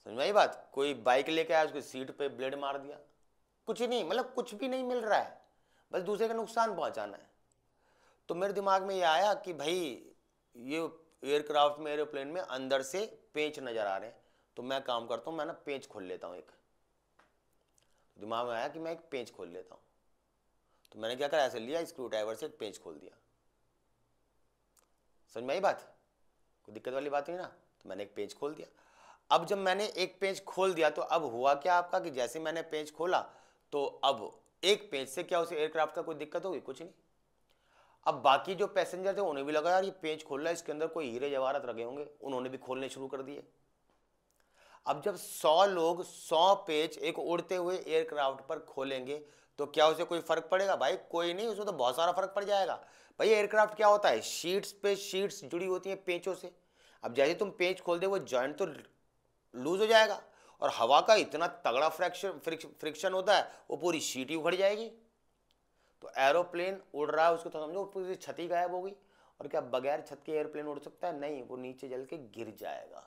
समझ में आई बात? कोई बाइक लेके आया, उसकी सीट पे ब्लेड मार दिया। कुछ नहीं, मतलब कुछ भी नहीं मिल रहा है, बस दूसरे का नुकसान पहुंचाना है। तो मेरे दिमाग में ये आया कि भाई ये एयरक्राफ्ट में, एरोप्लेन में अंदर से पेंच नजर आ रहे हैं, तो मैं काम करता हूँ, मैं ना पेंच खोल लेता हूँ एक। दिमाग में आया कि मैं एक पेंच खोल लेता हूँ, तो मैंने क्या करा, ऐसे लिया स्क्रू ड्राइवर से एक पेंच खोल दिया। समझ में आई बात? कोई दिक्कत वाली बात नहीं ना? तो मैंने एक पेंच खोल दिया। अब जब मैंने एक पेंच खोल दिया तो अब हुआ क्या आपका कि जैसे मैंने पेंच खोला तो अब एक पेंच से क्या उस एयरक्राफ्ट का कोई दिक्कत होगी? कुछ नहीं। अब बाकी जो पैसेंजर थे उन्हें भी लगा यार ये पेंच खोल रहा है, इसके अंदर कोई हीरे जवाहरात लगे होंगे, उन्होंने भी खोलने शुरू कर दिए। अब जब 100 लोग 100 पेज एक उड़ते हुए एयरक्राफ्ट पर खोलेंगे तो क्या उसे कोई फर्क पड़ेगा? भाई कोई नहीं, उसमें तो बहुत सारा फर्क पड़ जाएगा। भाई एयरक्राफ्ट क्या होता है, शीट्स पे शीट्स जुड़ी होती हैं पेचों से। अब जैसे तुम पेच खोल दे वो जॉइंट तो लूज हो जाएगा, और हवा का इतना तगड़ा फ्रिक्शन होता है वो पूरी शीट ही उखड़ जाएगी। तो एरोप्लेन उड़ रहा है, उसको तो समझो पूरी छत ही गायब होगी। और क्या बगैर छत के एयरप्लेन उड़ सकता है? नहीं, वो नीचे जल के गिर जाएगा।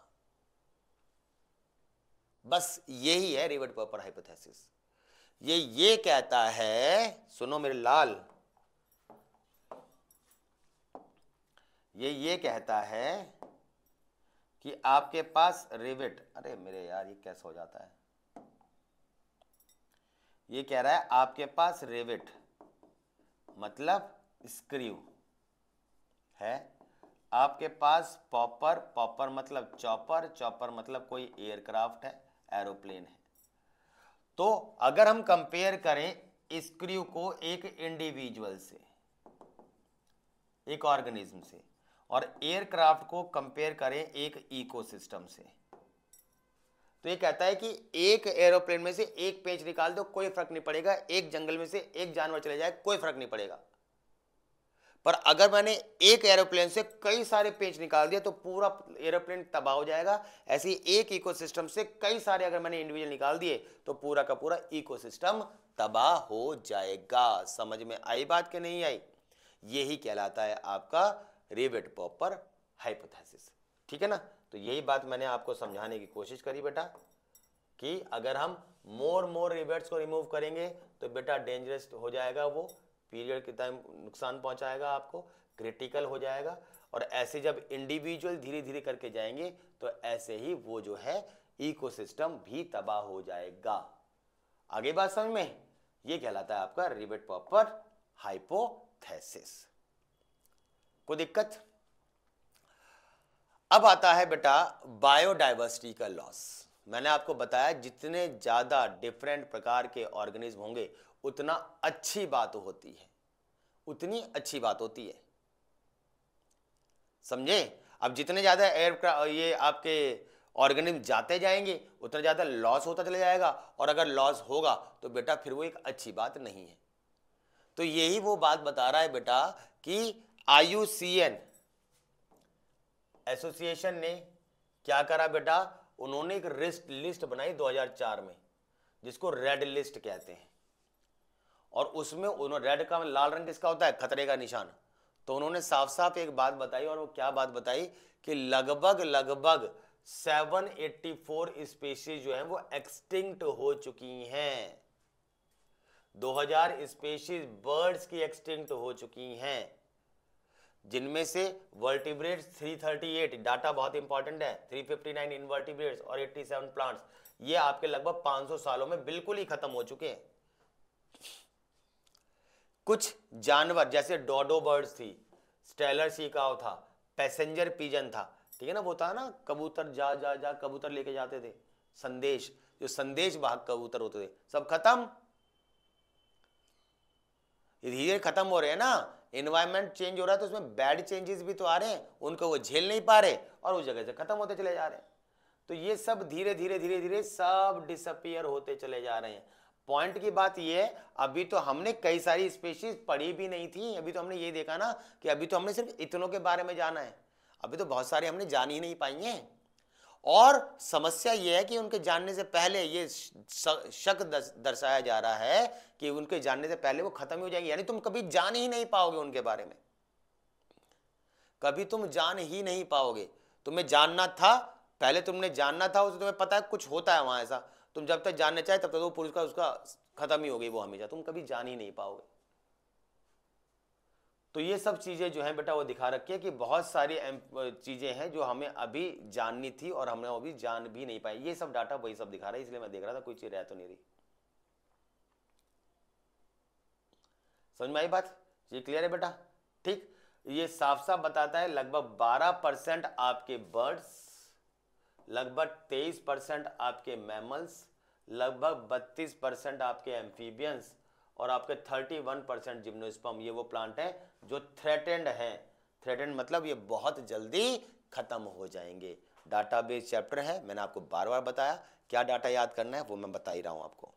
बस यही है रिवर्ट पॉपर हाइपोथेसिस। ये कहता है, सुनो मेरे लाल, ये कहता है कि आपके पास रिवेट, अरे मेरे यार ये कैसे हो जाता है, ये कह रहा है आपके पास रिवेट मतलब स्क्रू है, आपके पास पॉपर, पॉपर मतलब चॉपर, चॉपर मतलब कोई एयरक्राफ्ट है, एरोप्लेन है। तो अगर हम कंपेयर करें स्क्रू को एक इंडिविजुअल से, एक ऑर्गेनिज्म से, और एयरक्राफ्ट को कंपेयर करें एक इकोसिस्टम से, तो ये कहता है कि एक एरोप्लेन में से एक पेंच निकाल दो कोई फर्क नहीं पड़ेगा, एक जंगल में से एक जानवर चले जाए कोई फर्क नहीं पड़ेगा। पर अगर मैंने एक एरोप्लेन से कई सारे पेंच निकाल दिया तो पूरा एरोप्लेन तबाह हो जाएगा। ऐसे एक इकोसिस्टम से कई सारे अगर मैंने इंडिविजुअल निकाल दिए तो पूरा का पूरा इकोसिस्टम तबाह हो जाएगा। समझ में आई बात कि नहीं आई? यही कहलाता है आपका रिवेट पॉपर हाइपोथेसिस। ठीक है ना? तो यही बात मैंने आपको समझाने की कोशिश करी बेटा, कि अगर हम मोर रिवेट्स को रिमूव करेंगे तो बेटा डेंजरस हो जाएगा, वो पीरियड के टाइम नुकसान पहुंचाएगा आपको, क्रिटिकल हो जाएगा। और ऐसे जब इंडिविजुअल धीरे धीरे करके जाएंगे तो ऐसे ही वो जो है इकोसिस्टम भी तबाह हो जाएगा। आगे बात समझ में? ये कहलाता है आपका रिवेट पॉपर हाइपोथेसिस। कोई दिक्कत? अब आता है बेटा बायोडाइवर्सिटी का लॉस। मैंने आपको बताया जितने ज्यादा डिफरेंट प्रकार के ऑर्गेनिज्म होंगे उतना अच्छी बात होती है, उतनी अच्छी बात होती है। समझे? अब जितने ज्यादा ये आपके ऑर्गेनिज्म जाते जाएंगे उतना ज्यादा लॉस होता चला जाएगा, और अगर लॉस होगा तो बेटा फिर वो एक अच्छी बात नहीं है। तो यही वो बात बता रहा है बेटा कि IUCN एसोसिएशन ने क्या करा बेटा, उन्होंने एक लिस्ट बनाई 2004 में जिसको रेड लिस्ट कहते हैं। और उसमें उन्होंने रेड का लाल रंग किसका होता है? खतरे का निशान। तो उन्होंने साफ साफ एक बात बताई, और वो क्या बात बताई कि लगभग 784 स्पीशीज जो हैं वो एक्सटिंक्ट हो चुकी हैं। 2000 स्पीशीज बर्ड्स की एक्सटिंक्ट हो चुकी हैं, जिनमें से वर्टिब्रेट्स 338, डाटा बहुत इंपॉर्टेंट है, 359 इनवर्टिब्रेट्स और 87 प्लांट्स, ये आपके लगभग 500 सालों में बिल्कुल ही खत्म हो चुके हैं। कुछ जानवर जैसे डोडो बर्ड्स थी, स्टेलर सीकाव था, पैसेंजर पिजन था, ठीक है ना, वो था ना कबूतर जा जा जा कबूतर लेके जाते थे, संदेश, जो संदेश वाहक कबूतर होते थे, सब खत्म। धीरे खत्म हो रहे हैं ना, एनवायरनमेंट चेंज हो रहा है तो उसमें बैड चेंजेस भी तो आ रहे हैं, उनको वो झेल नहीं पा रहे और उस जगह से खत्म होते चले जा रहे हैं। तो ये सब धीरे धीरे सब डिसअपियर होते चले जा रहे हैं। पॉइंट की बात ये है, अभी तो हमने कई सारी स्पीशीज पढ़ी भी नहीं थी, अभी तो हमने ये देखा ना कि अभी तो हमने सिर्फ इतनों के बारे में जाना है, अभी तो बहुत सारे हमने जान ही नहीं पाई हैं। और समस्या यह है कि उनके जानने से पहले ये शक दर्शाया जा रहा है कि उनके जानने से पहले वो खत्म ही हो जाएंगे, यानी तुम कभी जान ही नहीं पाओगे उनके बारे में, कभी तुम जान ही नहीं पाओगे। तुम्हें जानना था, पहले तुमने जानना था, उसे तुम्हें पता है कुछ होता है वहां ऐसा, तुम जब तक जानना चाहे तब तक वो पुरुष का उसका खत्म ही हो गई वो हमेशा, तुम कभी जान ही नहीं पाओगे। तो ये सब चीजें जो है बेटा वो दिखा रखी है कि बहुत सारी चीजें हैं जो हमें अभी जाननी थी और हमने अभी जान भी नहीं पाई। ये सब डाटा वही सब दिखा रहा है, इसलिए मैं देख रहा था कोई चीज रह तो नहीं रही। समझ में आई बात? ये क्लियर है बेटा? ठीक, ये साफ साफ बताता है लगभग 12% आपके बर्ड्स, लगभग 23% आपके मैमल्स, लगभग 32% आपके एम्फीबियंस और आपके 31% जिम्नोस्पर्म, ये वो प्लांट है जो थ्रेटेंड हैं। थ्रेटेंड मतलब ये बहुत जल्दी खत्म हो जाएंगे। डाटाबेस चैप्टर है, मैंने आपको बार बार बताया, क्या डाटा याद करना है वो मैं बता ही रहा हूं आपको।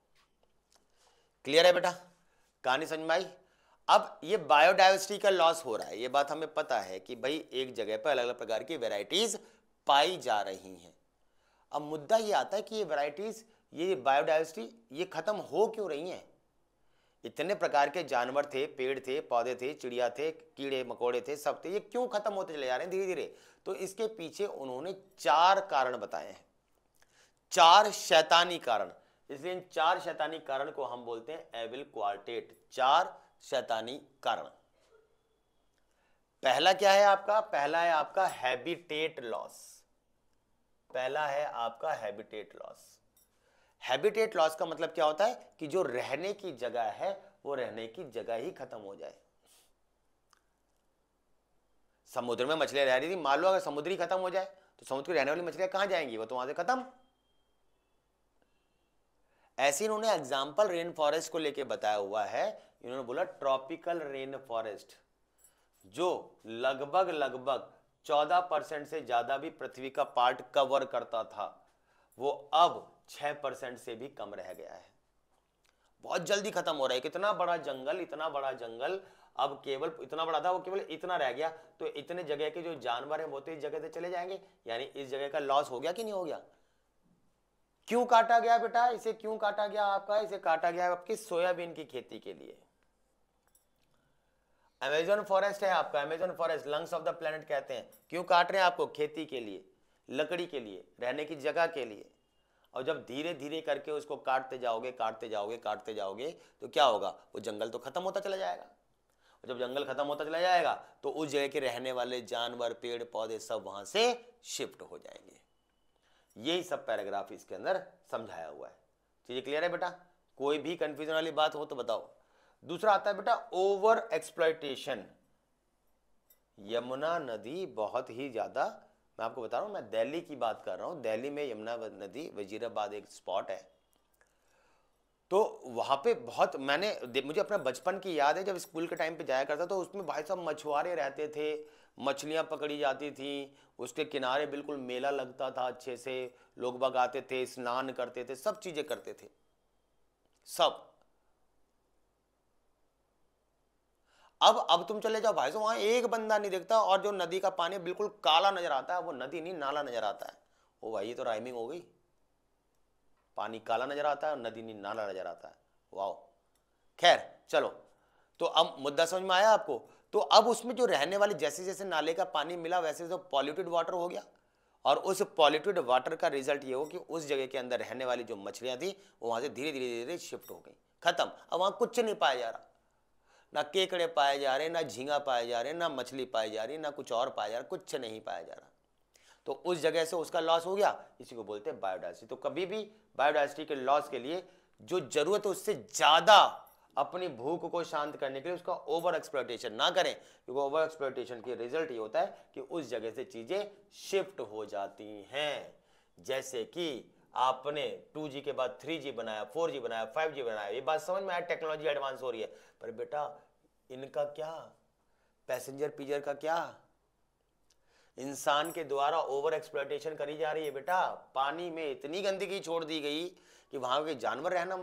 क्लियर है बेटा? कहानी समझ में आई? अब ये बायोडाइवर्सिटी का लॉस हो रहा है, ये बात हमें पता है कि भाई एक जगह पर अलग अलग प्रकार की वेराइटीज पाई जा रही हैं। अब मुद्दा ये आता है कि ये वेराइटीज, ये बायोडाइवर्सिटी ये खत्म हो क्यों रही हैं? इतने प्रकार के जानवर थे, पेड़ थे, पौधे थे, चिड़िया थे, कीड़े मकोड़े थे, सब थे, ये क्यों खत्म होते चले जा रहे हैं धीरे धीरे? तो इसके पीछे उन्होंने 4 कारण बताए हैं, 4 शैतानी कारण। इसलिए इन 4 शैतानी कारण को हम बोलते हैं एविल क्वार्टेट, 4 शैतानी कारण। पहला क्या है आपका? पहला है आपका हैबिटेट लॉस। पहला है आपका हैबिटेट लॉस। हैबिटेट लॉस का मतलब क्या होता है कि जो रहने की जगह है वो रहने की जगह ही खत्म हो जाए। समुद्र में मछलियां रह रही थी, मान लो अगर समुद्र ही खत्म हो जाए तो समुद्र में रहने वाली मछलियां कहां जाएंगी? वो तो वहां से खत्म। ऐसे इन्होंने एग्जाम्पल रेन फॉरेस्ट को लेके बताया हुआ है। इन्होंने बोला ट्रॉपिकल रेन फॉरेस्ट जो लगभग 14% से ज्यादा भी पृथ्वी का पार्ट कवर करता था, वो अब 6% से भी कम रह गया है। बहुत जल्दी खत्म हो रहा है। कितना बड़ा जंगल, इतना बड़ा जंगल अब केवल इतना बड़ा था, वो केवल इतना रह गया। तो इतने जगह के जो जानवर हैं वो तो इस जगह से चले जाएंगे, यानी इस जगह का लॉस हो गया कि नहीं हो गया? क्यों काटा गया बेटा? इसे क्यों काटा गया आपका? इसे काटा गया आपकी सोयाबीन की खेती के लिए। अमेज़न फॉरेस्ट है आपका, Amazon forest lungs of the planet कहते हैं। क्यों काट रहे हैं आपको? खेती के लिए, लकड़ी के लिए, रहने की जगह के लिए। और जब धीरे धीरे करके उसको काटते जाओगे काटते जाओगे काटते जाओगे तो क्या होगा? वो जंगल तो खत्म होता चला जाएगा। और जब जंगल खत्म होता चला जाएगा तो उस जगह के रहने वाले जानवर, पेड़ पौधे सब वहां से शिफ्ट हो जाएंगे। यही सब पैराग्राफ इसके अंदर समझाया हुआ है। चीजें क्लियर है बेटा? कोई भी कंफ्यूजन वाली बात हो तो बताओ। दूसरा आता है बेटा ओवर एक्सप्लॉयटेशन। यमुना नदी बहुत ही ज्यादा, मैं आपको बता रहा हूं, मैं दिल्ली की बात कर रहा हूं। दिल्ली में यमुना नदी, वजीराबाद एक स्पॉट है, तो वहां पे बहुत मुझे अपना बचपन की याद है, जब स्कूल के टाइम पे जाया करता तो उसमें भाई साहब मछुआरे रहते थे, मछलियां पकड़ी जाती थी, उसके किनारे बिल्कुल मेला लगता था, अच्छे से लोग बाग आते थे, स्नान करते थे, सब चीजें करते थे सब। अब तुम चले जाओ भाई साहब, वहां एक बंदा नहीं दिखता, और जो नदी का पानी बिल्कुल काला नजर आता है, वो नदी नहीं नाला नजर आता है। ओ भाई ये तो राइमिंग हो गई, पानी काला नजर आता है और नदी नहीं नाला नजर आता है। वाह, खैर चलो, तो अब मुद्दा समझ में आया आपको? तो अब उसमें जो रहने वाली, जैसे जैसे नाले का पानी मिला वैसे तो पॉल्यूटेड वाटर हो गया, और उस पॉल्यूटेड वाटर का रिजल्ट ये हो कि उस जगह के अंदर रहने वाली जो मछलियां थी वो वहां से धीरे धीरे धीरे शिफ्ट हो गई, खत्म। अब वहां कुछ नहीं पाया जा रहा, ना केकड़े पाए जा रहे, ना झींगा पाए जा रहे, ना मछली पाई जा रही, ना कुछ और पाया जा रहा, कुछ नहीं पाया जा रहा। तो उस जगह से उसका लॉस हो गया, इसी को बोलते हैं बायोडाइवर्सिटी। तो कभी भी बायोडाइवर्सिटी के लॉस के लिए जो जरूरत है उससे ज्यादा अपनी भूख को शांत करने के लिए उसका ओवर एक्सप्लॉयटेशन ना करें, क्योंकि ओवर एक्सप्लॉयटेशन के रिजल्ट ये होता है कि उस जगह से चीजें शिफ्ट हो जाती हैं। जैसे कि आपने 2G के बाद 3G बनाया, 4G बनाया, 5G बनाया, ये बात समझ में आया, टेक्नोलॉजी एडवांस हो रही है, पर बेटा इनका क्या? पैसेंजर पिजर का क्या? इंसान के द्वारा ओवर एक्सप्लॉयटेशन करी जा रही है बेटा। पानी में इतनी गंदगी छोड़ दी गई कि वहां के जानवर रहना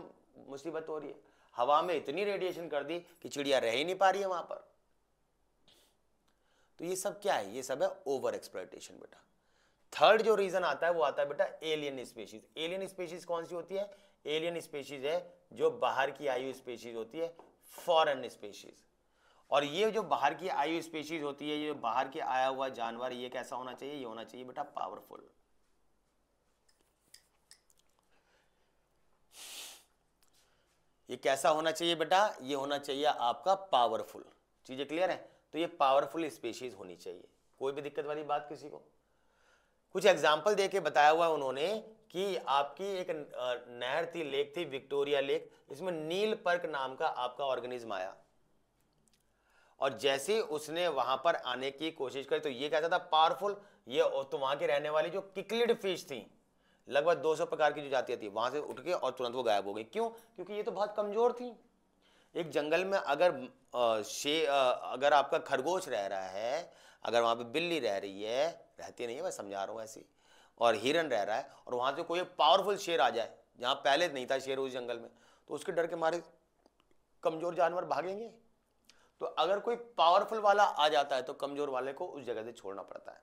मुसीबत हो रही है। हवा में इतनी रेडिएशन कर दी कि चिड़िया रह ही नहीं पा रही है वहां पर। तो ये सब क्या है? ये सब है ओवर एक्सप्लॉयटेशन बेटा। थर्ड जो रीजन आता है वो आता है बेटा एलियन स्पीशीज। एलियन स्पीशीज कौन सी होती है? एलियन स्पीशीज है जो बाहर की आयु स्पीशीज होती है, फॉरेन स्पीशीज। और ये जो बाहर की आयु स्पीशीज होती है, ये बाहर के आया हुआ जानवर, ये कैसा होना चाहिए? ये होना चाहिए बेटा पावरफुल। ये कैसा होना चाहिए बेटा? ये होना चाहिए आपका पावरफुल। चीजें क्लियर है? तो ये पावरफुल स्पीशीज होनी चाहिए। कोई भी दिक्कत वाली बात किसी को? कुछ एग्जाम्पल देके बताया हुआ है उन्होंने कि आपकी एक नहर थी, लेक थी, विक्टोरिया लेक, इसमें नील पर्क नाम का आपका ऑर्गेनिज्म आया, और जैसे उसने वहां पर आने की कोशिश करी तो ये कहता था पावरफुल। ये तो वहां के रहने वाली जो किकलिड फिश थी, लगभग 200 प्रकार की जो जातियां थी, वहां से उठ के और तुरंत वो गायब हो गई। क्यों? क्योंकि ये तो बहुत कमजोर थी। एक जंगल में अगर अगर आपका खरगोश रह रहा है, अगर वहां पे बिल्ली रह रही है, रहती नहीं है, मैं समझा रहा हूं ऐसी, और हिरन रह रहा है, और वहां से कोई पावरफुल शेर आ जाए जहां पहले नहीं था शेर उस जंगल में, तो उसके डर के मारे कमजोर जानवर भागेंगे। तो अगर कोई पावरफुल वाला आ जाता है तो कमजोर वाले को उस जगह से छोड़ना पड़ता है।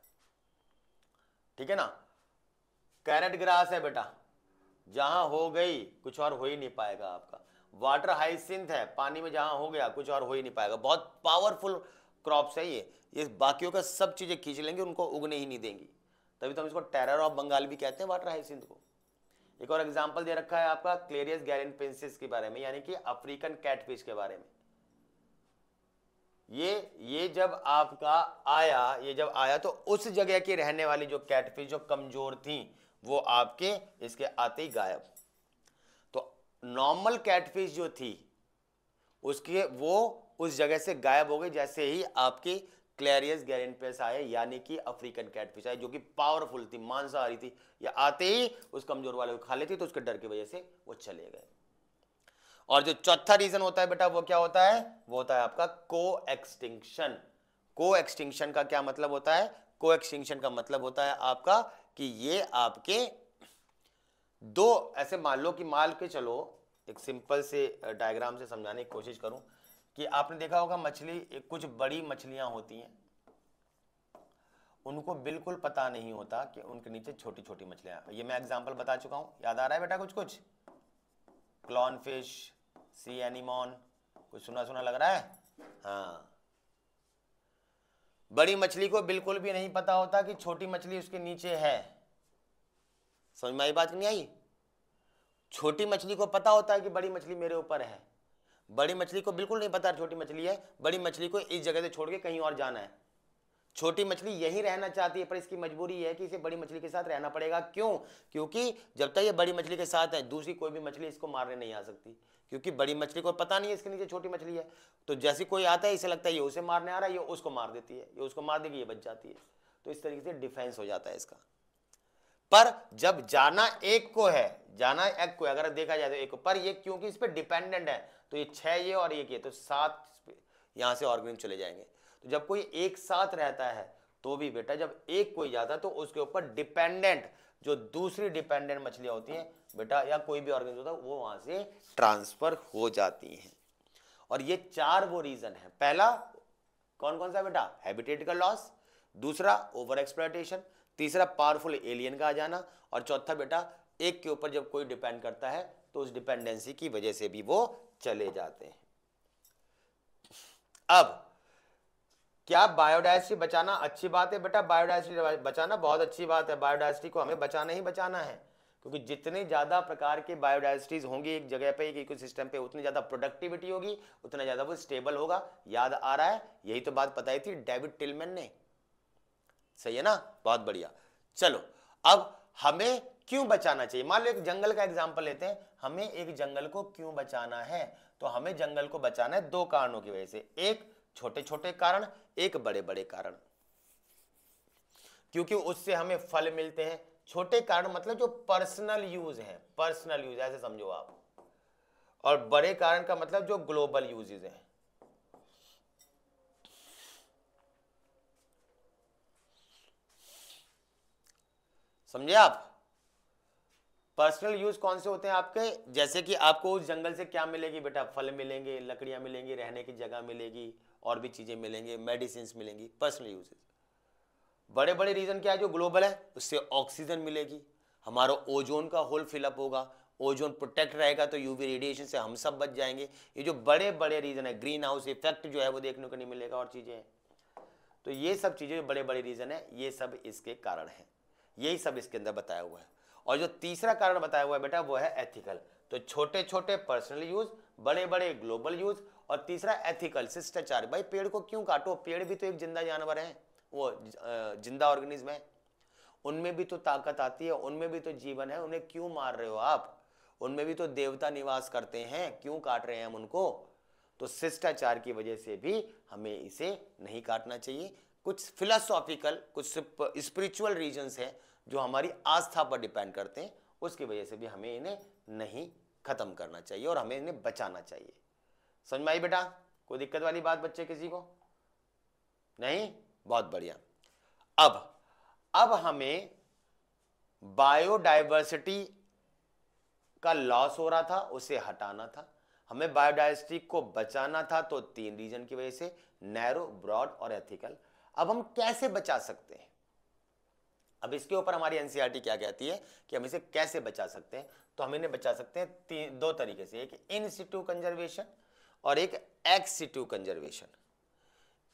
ठीक है ना? कैरेट ग्रास है बेटा, जहां हो गई कुछ और हो ही नहीं पाएगा आपका। वाटर हाइसिंथ है, पानी में जहां हो गया कुछ और हो ही नहीं पाएगा। बहुत पावरफुल क्रॉप्स है ये बाकियों का सब चीजें खींच लेंगे, उनको उगने ही नहीं देंगी। तभी तो हम इसको टेरर ऑफ बंगाल भी कहते हैं, वाटर हाइसिंथ को। एक और एग्जांपल दे रखा है आपका क्लेरियस गैरेनपेंसिस के बारे में, यानी कि अफ्रीकन कैटफिश के बारे में। ये जब आपका आया, ये जब आया तो उस जगह की रहने वाली जो कैटफिश जो कमजोर थी, वो आपके इसके आते ही गायब। तो नॉर्मल कैटफिश जो थी उसके वो उस जगह से गायब हो गई जैसे ही आपकी क्लेरियस गैरेनपेंसिस आए, यानी कि अफ्रीकन कैटफिश आए, जो कि पावरफुल थी, मांसाहारी थी। या आते ही उस कमजोर वाले को खा लेती, तो उसके डर की वजह से वो चले गए। और जो चौथा रीजन होता है बेटा वो क्या होता है? वो होता है आपका को एक्सटिंक्शन। को एक्सटिंक्शन का क्या मतलब होता है? को एक्सटिंक्शन का मतलब होता है आपका कि ये आपके दो ऐसे, मान लो कि मान के चलो, एक सिंपल से डायग्राम से समझाने की कोशिश करूं कि आपने देखा होगा मछली, कुछ बड़ी मछलियां होती हैं, उनको बिल्कुल पता नहीं होता कि उनके नीचे छोटी छोटी मछलियां। ये मैं एग्जांपल बता चुका हूं, याद आ रहा है बेटा कुछ कुछ? क्लॉन फिश, सी एनीमोन, कुछ सुना सुना लग रहा है? हाँ, बड़ी मछली को बिल्कुल भी नहीं पता होता कि छोटी मछली उसके नीचे है। समझ में आई बात नहीं आई? छोटी मछली को पता होता है कि बड़ी मछली मेरे ऊपर है, बड़ी मछली को बिल्कुल नहीं पता छोटी मछली है। बड़ी मछली को इस जगह से छोड़ के कहीं और जाना है। छोटी मछली यही रहना चाहती है, पर इसकी मजबूरी है कि इसे बड़ी मछली के साथ रहना पड़ेगा। क्यों? क्योंकि जब तक ये बड़ी मछली के साथ है, दूसरी कोई भी मछली इसको मारने नहीं आ सकती, क्योंकि बड़ी मछली को पता नहीं है इसके नीचे छोटी मछली है। तो जैसे कोई आता है, इसे लगता है ये उसे मारने आ रहा है, ये उसको मार देती है, ये उसको मार देगी, ये बच जाती है। तो इस तरीके से डिफेंस हो जाता है इसका। पर जब जाना एक को है, जाना एक को है, अगर देखा जाए तो एक को, पर ये क्योंकि इस पर डिपेंडेंट है, तो ये 6 ये और एक ये, तो 7 यहां से ऑर्गेनिज्म चले जाएंगे। तो जब कोई एक साथ रहता है तो भी बेटा, जब एक कोई जाता है तो उसके ऊपर डिपेंडेंट जो दूसरी डिपेंडेंट मछलियां होती हैं बेटा, या कोई भी ऑर्गेनिज्म होता है, वो वहां से ट्रांसफर हो जाती हैं। और ये 4 वो रीजन है। पहला कौन कौन सा बेटा? हैबिटेट का लॉस, दूसरा ओवर एक्सप्लॉयटेशन, तीसरा पावरफुल एलियन का आ जाना, और चौथा बेटा एक के ऊपर जब कोई डिपेंड करता है तो उस डिपेंडेंसी की वजह से भी वो चले जाते हैं। अब क्या बायोडायवर्सिटी बचाना अच्छी बात है बेटा? बायोडायवर्सिटी बचाना बहुत अच्छी बात है। बायोडायवर्सिटी को हमें बचाना ही बचाना है, क्योंकि जितने ज्यादा प्रकार के बायोडायवर्सिटीज होंगी एक जगह पे, एक इकोसिस्टम पे, उतनी ज्यादा प्रोडक्टिविटी होगी, उतना ज्यादा वो स्टेबल होगा। याद आ रहा है? यही तो बात बताई थी डेविड टिलमैन ने। सही है ना? बहुत बढ़िया। चलो, अब हमें क्यों बचाना चाहिए? मान लो एक जंगल का एग्जांपल लेते हैं। हमें एक जंगल को क्यों बचाना है? तो हमें जंगल को बचाना है 2 कारणों की वजह से। एक छोटे छोटे कारण, एक बड़े बड़े कारण। क्योंकि उससे हमें फल मिलते हैं। छोटे कारण मतलब जो पर्सनल यूज है, पर्सनल यूज ऐसे समझो आप, और बड़े कारण का मतलब जो ग्लोबल यूजेस हैं। समझे आप? पर्सनल यूज कौन से होते हैं आपके? जैसे कि आपको उस जंगल से क्या मिलेगी बेटा? फल मिलेंगे, लकड़ियां मिलेंगी, रहने की जगह मिलेगी, और भी चीजें मिलेंगी, मेडिसिन मिलेंगी, पर्सनल यूजेस। बड़े बड़े रीजन क्या है जो ग्लोबल है, उससे ऑक्सीजन मिलेगी, हमारा ओजोन का होल फिलअप होगा, ओजोन प्रोटेक्ट रहेगा तो यूवी रेडिएशन से हम सब बच जाएंगे। ये जो बड़े बड़े रीजन है, ग्रीन हाउस इफेक्ट जो है वो देखने को नहीं मिलेगा और चीजें हैं। तो ये सब चीजें बड़े बड़े रीजन है, ये सब इसके कारण है, यही सब इसके अंदर बताया हुआ है। और जो तीसरा कारण बताया हुआ है बेटा वो है एथिकल। तो छोटे छोटे पर्सनल यूज, बड़े बड़े ग्लोबल यूज, और तीसरा एथिकल शिष्टाचार। भाई पेड़ को क्यों काटो, पेड़ भी तो एक जिंदा जानवर है, वो जिंदा ऑर्गेनिज्म है, उनमें भी तो ताकत आती है, उनमें भी तो जीवन है, उन्हें क्यों मार रहे हो आप, उनमें भी तो देवता निवास करते हैं, क्यों काट रहे हैं हम उनको। तो शिष्टाचार की वजह से भी हमें इसे नहीं काटना चाहिए। कुछ फिलोसॉफिकल, कुछ स्पिरिचुअल रीजंस हैं जो हमारी आस्था पर डिपेंड करते हैं, उसकी वजह से भी हमें इन्हें नहीं खत्म करना चाहिए और हमें इन्हें बचाना चाहिए। समझ में आई बेटा? कोई दिक्कत वाली बात बच्चे किसी को नहीं? बहुत बढ़िया। अब हमें बायोडाइवर्सिटी का लॉस हो रहा था, उसे हटाना था, हमें बायोडाइवर्सिटी को बचाना था। तो 3 रीजन की वजह से, नैरो, ब्रॉड और एथिकल। अब हम कैसे बचा सकते हैं? अब इसके ऊपर हमारी एनसीईआरटी क्या कहती है कि हम इसे कैसे बचा सकते हैं? तो हम इन्हें बचा सकते हैं 2 तरीके से, एक इन सिटू कंजर्वेशन और एक एक्स सिटू कंजर्वेशन।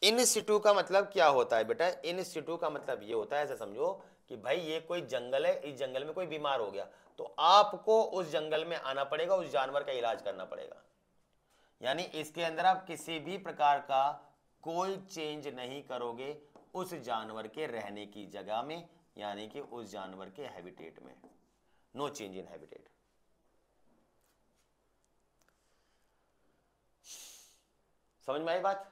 इन सिटू का मतलब क्या होता है बेटा? इन सिटू का मतलब ये होता है, ऐसा समझो कि भाई ये कोई जंगल है, इस जंगल में कोई बीमार हो गया तो आपको उस जंगल में आना पड़ेगा, उस जानवर का इलाज करना पड़ेगा। यानी इसके अंदर आप किसी भी प्रकार का कोई चेंज नहीं करोगे उस जानवर के रहने की जगह में, यानी कि उस जानवर के हैबिटेट में। No change in habitat. समझ में आई बात?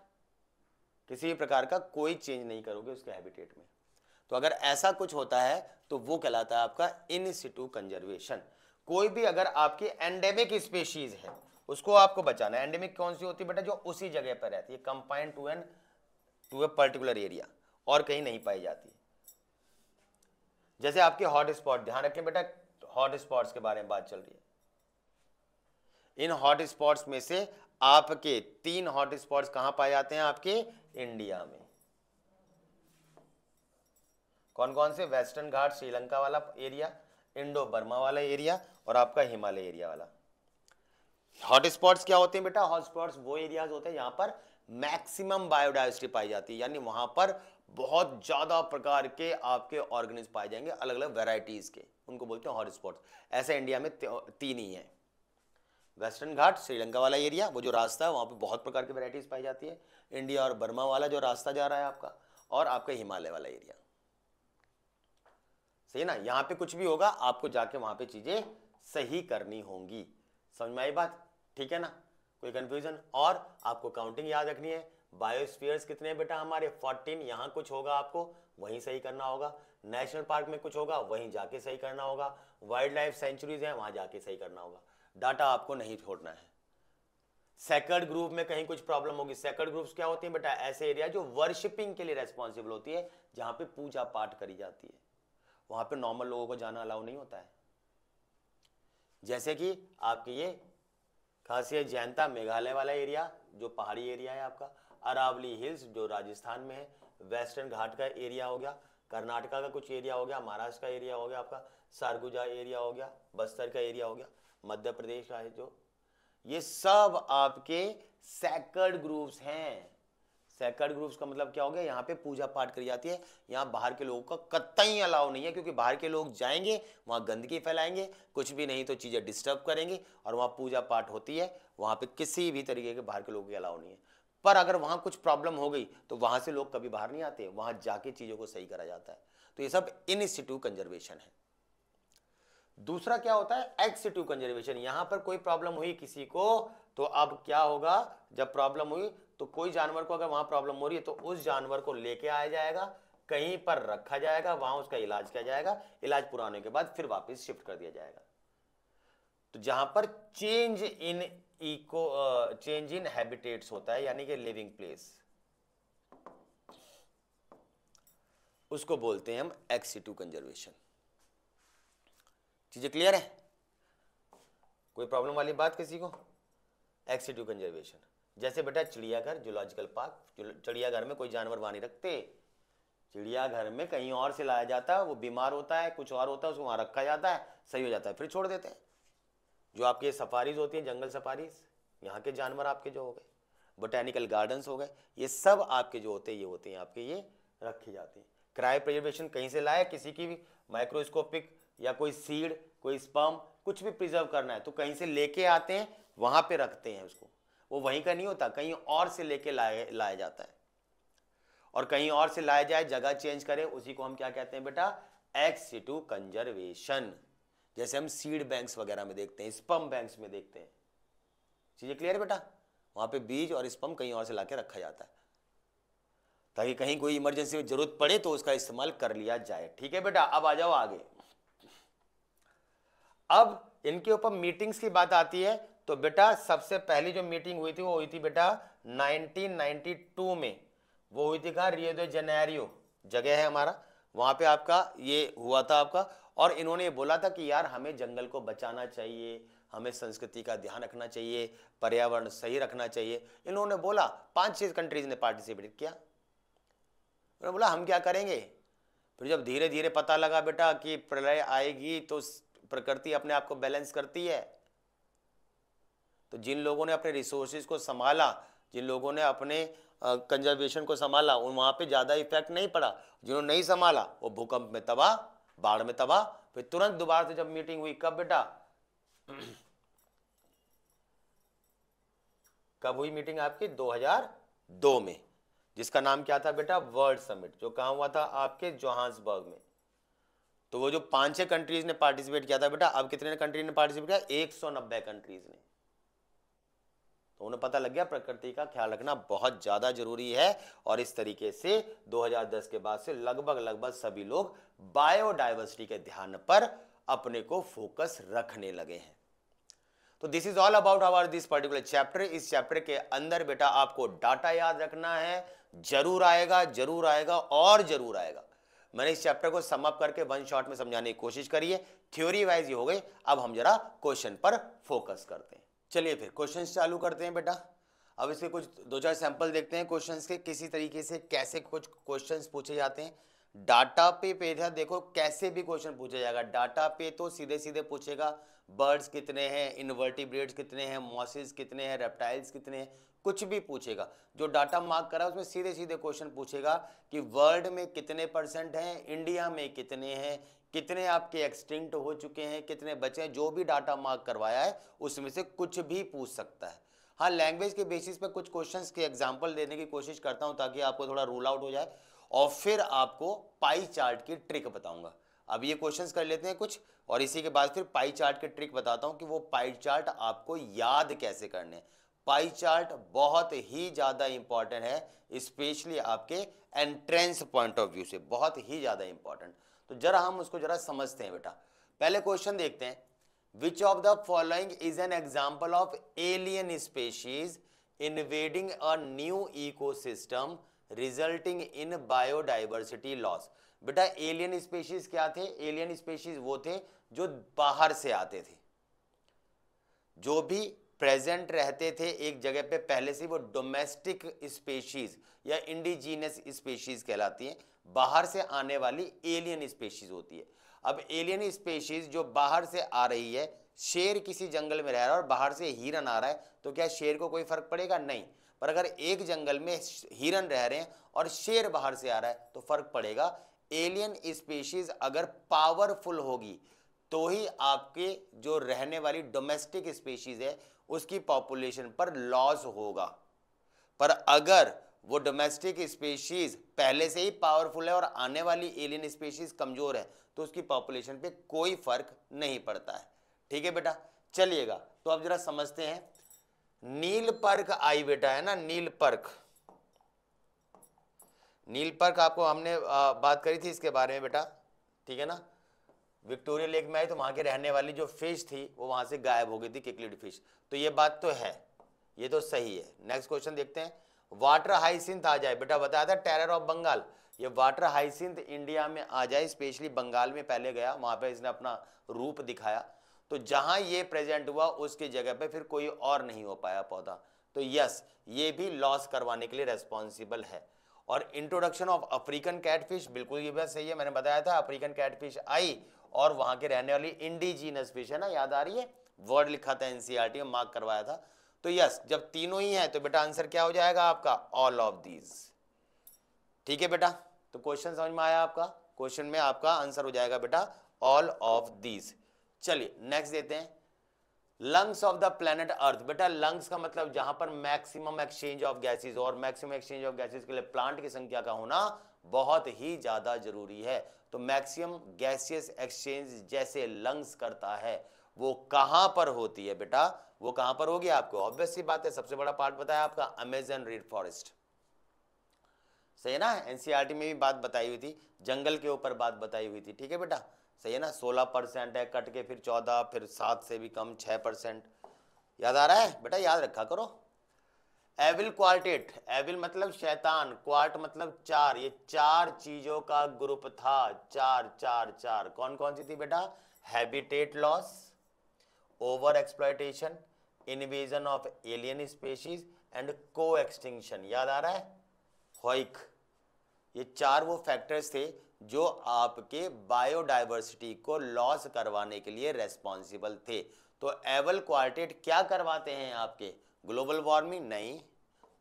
किसी भी प्रकार का कोई चेंज नहीं करोगे उसके हैबिटेट में। तो अगर ऐसा कुछ होता है तो वो कहलाता है आपका इन सिटू कंजर्वेशन। कोई भी अगर आपकी एंडेमिक स्पीशीज है उसको आपको बचाना है। एंडेमिक कौन सी होती है बेटा? जो उसी जगह पर रहती है, confined to a particular area, और कहीं नहीं पाई जाती। जैसे आपके हॉट स्पॉट, ध्यान रखें बेटा, हॉट स्पॉट्स के बारे में बात चल रही है। इन हॉट स्पॉट्स में से आपके 3 हॉट स्पॉट्स कहां पाए जाते हैं? आपके इंडिया में। कौन कौन से? वेस्टर्न घाट श्रीलंका वाला एरिया, इंडो बर्मा वाला एरिया, और आपका हिमालय एरिया वाला। हॉट स्पॉट्स क्या होते हैं बेटा? हॉट स्पॉट्स वो एरियाज होते हैं जहां पर मैक्सिमम बायोडाइवर्सिटी पाई जाती है, यानी वहां पर बहुत ज्यादा प्रकार के आपके ऑर्गेनिज्म पाए जाएंगे, अलग अलग वेराइटीज के, उनको बोलते हैं हॉट स्पॉट्स। ऐसे इंडिया में 3 ही हैं। वेस्टर्न घाट श्रीलंका वाला एरिया, वो जो रास्ता है वहां पे बहुत प्रकार की वेराइटीज पाई जाती है। इंडिया और बर्मा वाला जो रास्ता जा रहा है आपका, और आपका हिमालय वाला एरिया। सही ना? यहां पे कुछ भी होगा आपको जाके वहां पे चीजें सही करनी होंगी। समझ में आई बात? ठीक है ना? कोई कंफ्यूजन? और आपको काउंटिंग याद रखनी है। बायोस्फीयर्स कितने हैं बेटा? हमारे 14। यहां कुछ होगा आपको वहीं सही करना होगा। नेशनल पार्क में कुछ होगा वहीं जाके सही करना होगा। वाइल्ड लाइफ सेंचुरीज है वहां जाके सही करना होगा। डाटा आपको नहीं छोड़ना है। सेकंड ग्रुप में कहीं कुछ प्रॉब्लम होगी। सेकंड ग्रुप्स क्या होती है बेटा? ऐसे एरिया जो वर्शिपिंग के लिए रेस्पॉन्सिबल होती है, जहां पे पूजा पाठ करी जाती है, वहां पे नॉर्मल लोगों को जाना अलाउ नहीं होता है। जैसे कि आपके ये खासियत जैंता मेघालय वाला एरिया जो पहाड़ी एरिया है आपका, अरावली हिल्स जो राजस्थान में है, वेस्टर्न घाट का एरिया हो गया, कर्नाटका का कुछ एरिया हो गया, महाराष्ट्र का एरिया हो गया, आपका सरगुजा एरिया हो गया, बस्तर का एरिया हो गया, मध्य प्रदेश का है जो, ये सब आपके सेक्रेड ग्रुप्स हैं। सेक्रेड ग्रुप्स का मतलब क्या हो गया? यहाँ पे पूजा पाठ करी जाती है, यहाँ बाहर के लोगों का कतई अलाउ नहीं है, क्योंकि बाहर के लोग जाएंगे वहां गंदगी फैलाएंगे, कुछ भी नहीं तो चीजें डिस्टर्ब करेंगे, और वहां पूजा पाठ होती है, वहां पे किसी भी तरीके के बाहर के लोगों की अलाउ नहीं है। पर अगर वहां कुछ प्रॉब्लम हो गई तो वहां से लोग कभी बाहर नहीं आते, वहां जाके चीजों को सही करा जाता है। तो ये सब इन सिटू कंजर्वेशन है। दूसरा क्या होता है? Ex situ conservation. यहां पर कोई प्रॉब्लम हुई किसी को, तो अब क्या होगा? जब प्रॉब्लम हुई तो कोई जानवर को अगर वहां प्रॉब्लम हो रही है तो उस जानवर को लेके आया जाएगा, कहीं पर रखा जाएगा, वहां उसका इलाज किया जाएगा, इलाज पूरा होने के बाद फिर वापस शिफ्ट कर दिया जाएगा। तो जहां पर चेंज इन हैबिटेट्स होता है, यानी कि लिविंग प्लेस, उसको बोलते हैं हम एक्स सिटू कंजर्वेशन। चीजें क्लियर है? कोई प्रॉब्लम वाली बात किसी को? Ex situ conservation. जैसे बेटा चिड़ियाघर, जूलॉजिकल पार्क, चिड़ियाघर में कोई जानवर वहां नहीं रखते, चिड़ियाघर में कहीं और से लाया जाता है, वो बीमार होता है, कुछ और होता है, उसको वहां रखा जाता है, सही हो जाता है, फिर छोड़ देते हैं। जो आपके सफारीज होती हैं, जंगल सफारीज, यहाँ के जानवर आपके जो हो गए, बोटेनिकल गार्डन्स हो गए, ये सब आपके जो होते हैं ये होते हैं आपके, ये रखी जाती हैं। क्रायो प्रिजर्वेशन कहीं से लाया, किसी की भी माइक्रोस्कोपिक या कोई सीड, कोई स्पर्म, कुछ भी प्रिजर्व करना है तो कहीं से लेके आते हैं, वहां पे रखते हैं उसको। वो वहीं का नहीं होता, कहीं और से लेके लाया जाता है। और कहीं और से लाया जाए, जगह चेंज करें, उसी को हम क्या कहते हैं बेटा, एक्स सिटू कंजर्वेशन। जैसे हम सीड बैंक्स वगैरह में देखते हैं, स्पर्म बैंक्स में देखते हैं। चीजें क्लियर है बेटा? वहां पे बीज और स्पर्म कहीं और से लाके रखा जाता है ताकि कहीं कोई इमरजेंसी में जरूरत पड़े तो उसका इस्तेमाल कर लिया जाए। ठीक है बेटा, अब आ जाओ आगे। अब इनके ऊपर मीटिंग्स की बात आती है तो बेटा सबसे पहली जो मीटिंग हुई थी वो हुई थी बेटा 1992 में। वो हुई थी कहाँ, रियो दे जेनेरियो जगह है हमारा, वहां पे आपका ये हुआ था आपका। और इन्होंने बोला था कि यार हमें जंगल को बचाना चाहिए, हमें संस्कृति का ध्यान रखना चाहिए, पर्यावरण सही रखना चाहिए। इन्होंने बोला, 5-6 कंट्रीज ने पार्टिसिपेट किया। उन्होंने बोला हम क्या करेंगे। फिर जब धीरे धीरे पता लगा बेटा कि प्रलय आएगी तो प्रकृति अपने आप को बैलेंस करती है, तो जिन लोगों ने अपने रिसोर्सेज को संभाला, जिन लोगों ने अपने कंजर्वेशन को संभाला, उन वहां पे ज्यादा इफेक्ट नहीं पड़ा। जिन्होंने नहीं संभाला वो भूकंप में तबाह, बाढ़ में तबाह। फिर तुरंत दोबारा से जब मीटिंग हुई, कब बेटा, कब हुई मीटिंग आपकी, 2002 में, जिसका नाम क्या था बेटा, वर्ल्ड समिट, जो कहां हुआ था आपके जोहान्सबर्ग में। तो वो जो 5-6 कंट्रीज ने पार्टिसिपेट किया था बेटा, अब कितने कंट्री ने पार्टिसिपेट किया, 190 कंट्रीज ने। तो उन्हें पता लग गया प्रकृति का ख्याल रखना बहुत ज्यादा जरूरी है। और इस तरीके से 2010 के बाद से लगभग सभी लोग बायोडायवर्सिटी के ध्यान पर अपने को फोकस रखने लगे हैं। तो this is all about our this particular chapter. इस चैप्टर के अंदर बेटा आपको डाटा याद रखना है, जरूर आएगा, जरूर आएगा और जरूर आएगा। मैंने इस चैप्टर को सम अप करके वन शॉट में समझाने की कोशिश करी है। थ्योरी वाइज ये हो गई, अब हम जरा क्वेश्चन पर फोकस करते हैं। चलिए फिर क्वेश्चंस चालू करते हैं बेटा। अब इसके कुछ 2-4 सैंपल देखते हैं क्वेश्चंस के, किसी तरीके से कैसे कुछ क्वेश्चंस पूछे जाते हैं। डाटा पे देखो कैसे भी क्वेश्चन पूछा जाएगा। डाटा पे तो सीधे सीधे पूछेगा बर्ड्स कितने हैं, इनवर्टिब्रेट्स कितने हैं, मॉसेस कितने हैं, रेप्टाइल्स कितने हैं, कुछ भी पूछेगा। जो डाटा मार्क करा उसमें सीधे सीधे क्वेश्चन पूछेगा कि वर्ल्ड में कितने % हैं, इंडिया में कितने हैं, कितने आपके एक्सटिंक्ट हो चुके हैं, कितने बचे हैं। जो भी डाटा मार्क करवाया है उसमें से कुछ भी पूछ सकता है। हाँ, लैंग्वेज के बेसिस पे कुछ क्वेश्चंस के एग्जांपल देने की कोशिश करता हूं ताकि आपको थोड़ा रूल आउट हो जाए, और फिर आपको पाई चार्ट की ट्रिक बताऊंगा। अब ये क्वेश्चंस कर लेते हैं कुछ, और इसी के बाद फिर पाई चार्ट की ट्रिक बताता हूं कि वो पाई चार्ट आपको याद कैसे करने हैं। पाई चार्ट बहुत ही ज्यादा इंपॉर्टेंट है, स्पेशली आपके एंट्रेंस पॉइंट ऑफ व्यू से बहुत ही ज्यादा इंपॉर्टेंट। तो जरा हम उसको जरा समझते हैं बेटा। पहले क्वेश्चन देखते हैं, which of the following is an example of alien species invading a new ecosystem resulting in biodiversity loss. बेटा एलियन स्पेशीज क्या थे, एलियन स्पेशीज वो थे जो बाहर से आते थे, जो भी प्रेजेंट रहते थे एक जगह पे पहले से, वो डोमेस्टिक स्पेशीज या इंडिजीनियस स्पेशीज कहलाती हैं। बाहर से आने वाली एलियन स्पेशीज होती है। अब एलियन स्पेशीज जो बाहर से आ रही है, शेर किसी जंगल में रह रहा है और बाहर से हिरन आ रहा है, तो क्या शेर को कोई फर्क पड़ेगा? नहीं। पर अगर एक जंगल में हिरन रह रहे हैं और शेर बाहर से आ रहा है तो फर्क पड़ेगा। एलियन स्पेशीज अगर पावरफुल होगी तो ही आपके जो रहने वाली डोमेस्टिक स्पेशीज है उसकी पॉपुलेशन पर लॉस होगा। पर अगर वो डोमेस्टिक स्पेशीज पहले से ही पावरफुल है और आने वाली एलियन स्पेशीज कमजोर है तो उसकी पॉपुलेशन पे कोई फर्क नहीं पड़ता है। ठीक है बेटा, चलिएगा तो अब जरा समझते हैं। नीलपर्क आई बेटा, है ना, नीलपर्क। नीलपर्क आपको हमने बात करी थी इसके बारे में बेटा, ठीक है ना। विक्टोरिया लेक में आई तो वहां के रहने वाली जो फिश थी वो वहां से गायब हो गई थी, किकलिड फिश। तो ये बात तो है, ये तो सही है। नेक्स्ट क्वेश्चन देखते हैं। वाटर हाइसिंथ आ जाए बेटा, बताया था टेरर ऑफ बंगाल। ये वाटर हाइसिंथ इंडिया में आ जाए, स्पेशली बंगाल में पहले गया, वहां पे इसने अपना रूप दिखाया। तो जहां ये प्रेजेंट हुआ उसकी जगह पे फिर कोई और नहीं हो पाया पौधा, तो यस ये भी लॉस करवाने के लिए रेस्पॉन्सिबल है। और इंट्रोडक्शन ऑफ अफ्रीकन कैटफिश, बिल्कुल ये बात सही है, मैंने बताया था अफ्रीकन कैटफिश आई और वहां के रहने वाली इंडिजीनस फिश है ना, याद आ रही है, वर्ड लिखा था एनसीईआरटी में, मार्क करवाया था। तो यस, जब तीनों ही है तो बेटा आंसर क्या हो जाएगा आपका, ऑल ऑफ दीज। ठीक है बेटा, तो क्वेश्चन समझ में आया आपका, क्वेश्चन में आपका आंसर हो जाएगा बेटा ऑल ऑफ दीज। चलिए नेक्स्ट देते हैं, lungs of the planet earth. बेटा लंग्स का मतलब जहां पर मैक्सिमम एक्सचेंज ऑफ गैसेस, और मैक्सिमम एक्सचेंज ऑफ गैसेस के लिए प्लांट की संख्या का होना बहुत ही ज्यादा जरूरी है। तो मैक्सिमम गैसियस एक्सचेंज जैसे लंग्स करता है वो कहां पर होती है बेटा, वो कहां पर होगी, आपको ऑब्वियस सी बात है, सबसे बड़ा पार्ट बताया आपका अमेज़न रेन फॉरेस्ट, सही है ना, एनसीईआरटी में भी बात बताई हुई थी, जंगल के ऊपर बात बताई हुई थी, ठीक है बेटा, सही है ना। 16% है, कट के फिर 14, फिर 7 से भी कम 6%, याद आ रहा है बेटा, याद रखा करो। एविल क्वार्टेट, एविल मतलब शैतान, क्वार्ट मतलब चार, ये चार चीजों का ग्रुप था, चार चार चार, कौन कौन सी थी बेटा, habitat loss, over exploitation, invasion of alien species and को एक्सटिंक्शन, याद आ रहा है, हॉइक। ये चार वो फैक्टर्स थे जो आपके बायोडाइवर्सिटी को लॉस करवाने के लिए रेस्पॉन्सिबल थे। तो एवल क्वार्टेट क्या करवाते हैं आपके, ग्लोबल वार्मिंग नहीं,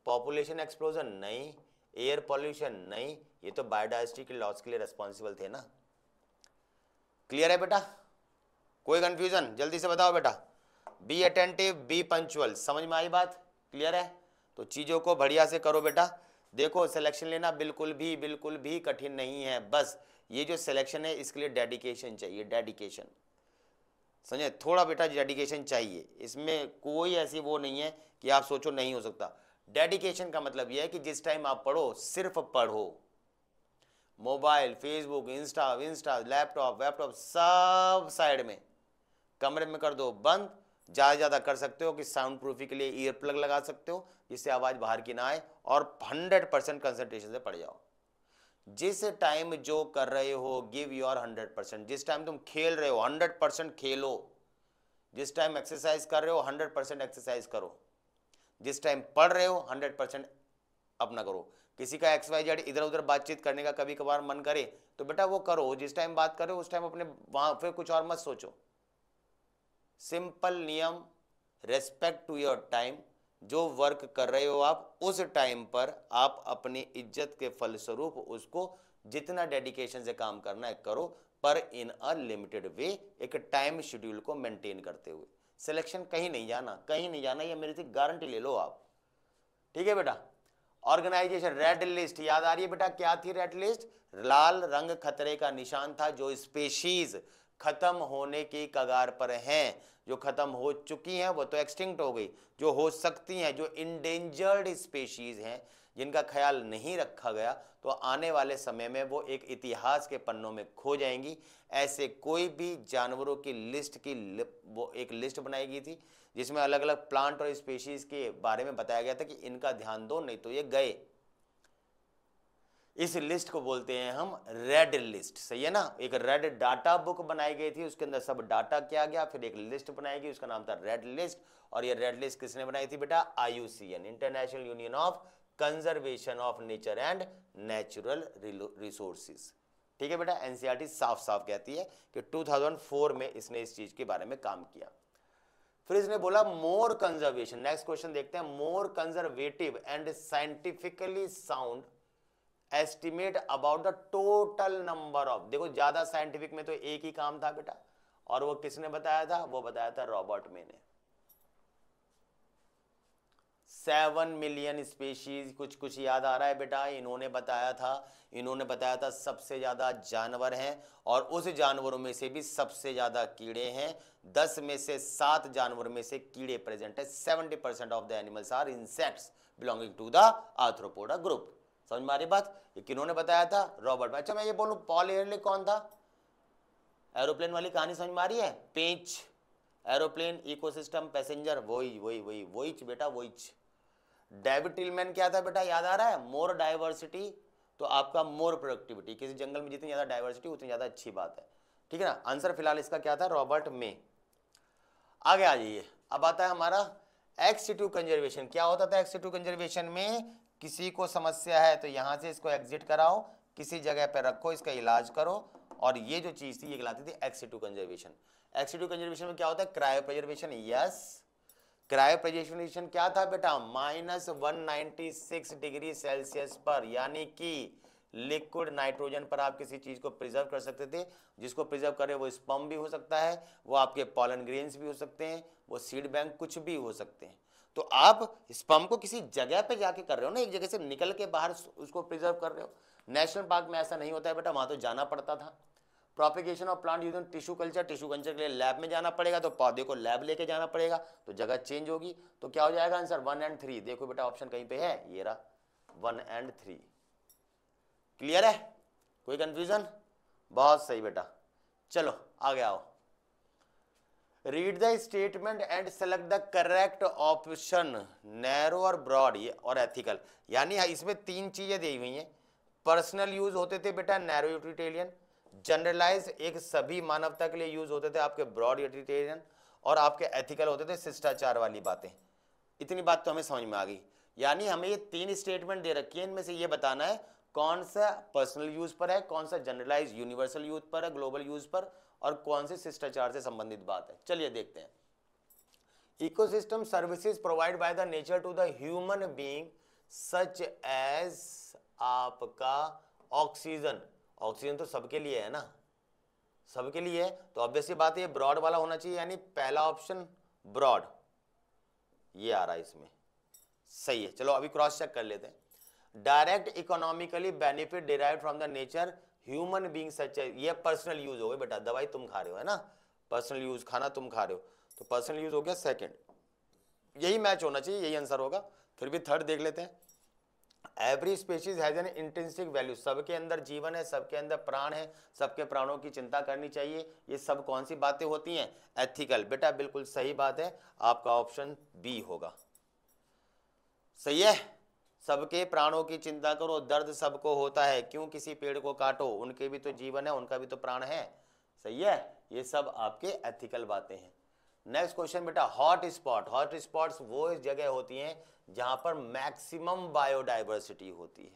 पॉपुलेशन एक्सप्लोजन नहीं, एयर पॉल्यूशन नहीं, ये तो बायोडाइवर्सिटी के लॉस के लिए रेस्पॉन्सिबल थे ना। क्लियर है बेटा, कोई कंफ्यूजन, जल्दी से बताओ बेटा, बी अटेंटिव, बी पंचुअल, समझ में आई बात, क्लियर है। तो चीजों को बढ़िया से करो बेटा, देखो सिलेक्शन लेना बिल्कुल भी कठिन नहीं है, बस ये जो सिलेक्शन है इसके लिए डेडिकेशन चाहिए, डेडिकेशन, समझे, थोड़ा बेटा डेडिकेशन चाहिए, इसमें कोई ऐसी वो नहीं है कि आप सोचो नहीं हो सकता। डेडिकेशन का मतलब यह है कि जिस टाइम आप पढ़ो सिर्फ पढ़ो, मोबाइल, फेसबुक, इंस्टा, लैपटॉप सब साइड में, कमरे में कर दो बंद, ज़्यादा ज़्यादा कर सकते हो कि साउंड प्रूफी के लिए ईयर प्लग लगा सकते हो जिससे आवाज़ बाहर की ना आए, और 100% कंसंट्रेशन से पढ़ जाओ। जिस टाइम जो कर रहे हो गिव योर 100%, जिस टाइम तुम खेल रहे हो 100% खेलो, जिस टाइम एक्सरसाइज कर रहे हो 100% एक्सरसाइज करो, जिस टाइम पढ़ रहे हो 100% अपना करो। किसी का XYZ इधर उधर बातचीत करने का कभी कभार मन करे तो बेटा वो करो, जिस टाइम बात करो उस टाइम अपने वहां फिर कुछ और मत सोचो। सिंपल नियम, रेस्पेक्ट टू योर टाइम, जो वर्क कर रहे हो आप उस टाइम पर आप अपनी इज्जत के फलस्वरूप उसको जितना डेडिकेशन से काम करना है करो, पर इन अ लिमिटेड वे, एक टाइम शेड्यूल को मेंटेन करते हुए। सिलेक्शन कहीं नहीं जाना, कहीं नहीं जाना, ये मेरी से गारंटी ले लो आप, ठीक है बेटा। ऑर्गेनाइजेशन, रेड लिस्ट, याद आ रही है बेटा, क्या थी रेड लिस्ट, लाल रंग खतरे का निशान था, जो स्पेशीज खत्म होने की कगार पर हैं, जो खत्म हो चुकी हैं वो तो एक्सटिंक्ट हो गई, जो हो सकती हैं, जो इंडेंजर्ड स्पेशीज हैं जिनका ख्याल नहीं रखा गया तो आने वाले समय में वो एक इतिहास के पन्नों में खो जाएंगी। ऐसे कोई भी जानवरों की लिस्ट की वो एक लिस्ट बनाई गई थी जिसमें अलग अलग प्लांट और स्पेशीज के बारे में बताया गया था कि इनका ध्यान दो नहीं तो ये गए। इस लिस्ट को बोलते हैं हम रेड लिस्ट, सही है ना। एक रेड डाटा बुक बनाई गई थी, उसके अंदर सब डाटा किया गया, फिर एक लिस्ट बनाई गई, उसका नाम था रेड लिस्ट। और ये रेड लिस्ट किसने बनाई थी बेटा, IUCN, international union of conservation of nature and natural resources, ठीक है बेटा। एनसीईआरटी साफ साफ कहती है कि 2004 में इसने इस चीज के बारे में काम किया। फिर इसने बोला मोर कंजर्वेशन, नेक्स्ट क्वेश्चन देखते हैं, मोर conservative and scientifically sound estimate about the total number of, देखो ज्यादा साइंटिफिक में तो एक ही काम था बेटा, और वो किसने बताया था, वो बताया था रॉबर्ट मे ने। 7 मिलियन स्पीशीज, कुछ कुछ याद आ रहा है बेटा, इन्होंने बताया था सबसे ज्यादा जानवर हैं और उस जानवरों में से भी सबसे ज्यादा कीड़े हैं। 10 में से 7 जानवरों में से कीड़े प्रेजेंट है। 70% of the animals are insects belonging to the arthropoda group. समझ में आ रही बात, ये किन्होंने बताया था, रॉबर्ट। अच्छा मैं ये बोलूं पॉल एयरलिख कौन था, एरोप्लेन वाली कहानी समझ में आ रही है, पेंच, एरोप्लेन, इकोसिस्टम, पैसेंजर, वही बेटा वही। डेविड टिलमैन क्या था बेटा, याद आ रहा है, मोर डाइवर्सिटी तो आपका मोर प्रोडक्टिविटी, किसी जंगल में जितनी ज्यादा डाइवर्सिटी उतनी ज्यादा अच्छी बात है, ठीक है ना। आंसर फिलहाल इसका क्या था, रॉबर्ट मे। आगे आ जाइए, अब आता है हमारा एक्सटीट्यू कंजर्वेशन। क्या होता था एक्सटीट्यू कंजर्वेशन में, किसी को समस्या है तो यहाँ से इसको एग्जिट कराओ, किसी जगह पे रखो, इसका इलाज करो। और ये जो चीज थी ये कहलाती थी एक्सीटू कंजर्वेशन। एक्सीटू कंजर्वेशन में क्या होता है? Cryo preservation. Yes, cryo preservation क्या था बेटा? -196 डिग्री सेल्सियस पर, यानी कि लिक्विड नाइट्रोजन पर आप किसी चीज को प्रिजर्व कर सकते थे। जिसको प्रिजर्व करे वो स्पर्म भी हो सकता है, वो आपके पॉलन ग्रेन्स भी हो सकते हैं, वो सीड बैंक कुछ भी हो सकते हैं। तो आप स्पर्म को किसी जगह पे जाके कर रहे हो ना, एक जगह से निकल के बाहर उसको प्रिजर्व कर रहे हो। नेशनल पार्क में ऐसा नहीं होता है बेटा, वहां तो जाना पड़ता था। Propagation of plant using tissue culture के लिए लैब में जाना पड़ेगा, तो पौधे को लैब लेके जाना पड़ेगा, तो जगह चेंज होगी। तो क्या हो जाएगा आंसर? 1 और 3। देखो बेटा ऑप्शन कहीं पे है, ये रहा 1 और 3। क्लियर है? कोई कंफ्यूजन? बहुत सही बेटा। चलो आगे आओ। Read the statement and select the correct option, narrow और ब्रॉड और एथिकल। यानी इसमें 3 चीजें दी हुई हैं। पर्सनल यूज होते थे बेटा नैरो यूटिलिटेरियन, जनरलाइज एक सभी मानवता के लिए यूज होते थे आपके ब्रॉड यूटिलिटेरियन, और आपके एथिकल होते थे शिष्टाचार वाली बातें। इतनी बात तो हमें समझ में आ गई। यानी हमें ये 3 स्टेटमेंट दे रखी है, इनमें से ये बताना है कौन सा पर्सनल यूज पर है, कौन सा जनरलाइज यूनिवर्सल यूज पर है, ग्लोबल यूज पर, और कौन से शिष्टाचार से संबंधित बात है। चलिए देखते हैं। Ecosystem services provide by the nature to the human being such as आपका ऑक्सीजन। ऑक्सीजन तो सबके लिए है ना, सबके लिए है, तो ऑब्वियसली बात है ये ब्रॉड वाला होना चाहिए, यानी पहला ऑप्शन ब्रॉड ये आ रहा है इसमें, सही है। चलो अभी क्रॉस चेक कर लेते हैं। Direct economically benefit derive from the nature human being सच, ये पर्सनल यूज हो गया बेटा, दवाई तुम खा रहे हो है ना, पर्सनल यूज खाना तुम खा रहे हो, तो पर्सनल यूज हो गया सेकंड, यही मैच होना चाहिए, यही आंसर होगा। फिर भी थर्ड देख लेते हैं। Every species has an intrinsic value, सबके अंदर जीवन है, सबके अंदर प्राण है, सबके प्राणों की चिंता करनी चाहिए। ये सब कौन सी बातें होती हैं? एथिकल। बेटा बिल्कुल सही बात है, आपका ऑप्शन बी होगा, सही है। सबके प्राणों की चिंता करो, दर्द सबको होता है, क्यों किसी पेड़ को काटो, उनके भी तो जीवन है, उनका भी तो प्राण है, सही है। ये सब आपके एथिकल बातें हैं। नेक्स्ट क्वेश्चन बेटा, हॉट स्पॉट। हॉट स्पॉट्स वो जगह होती हैं जहां पर मैक्सिमम बायोडाइवर्सिटी होती है,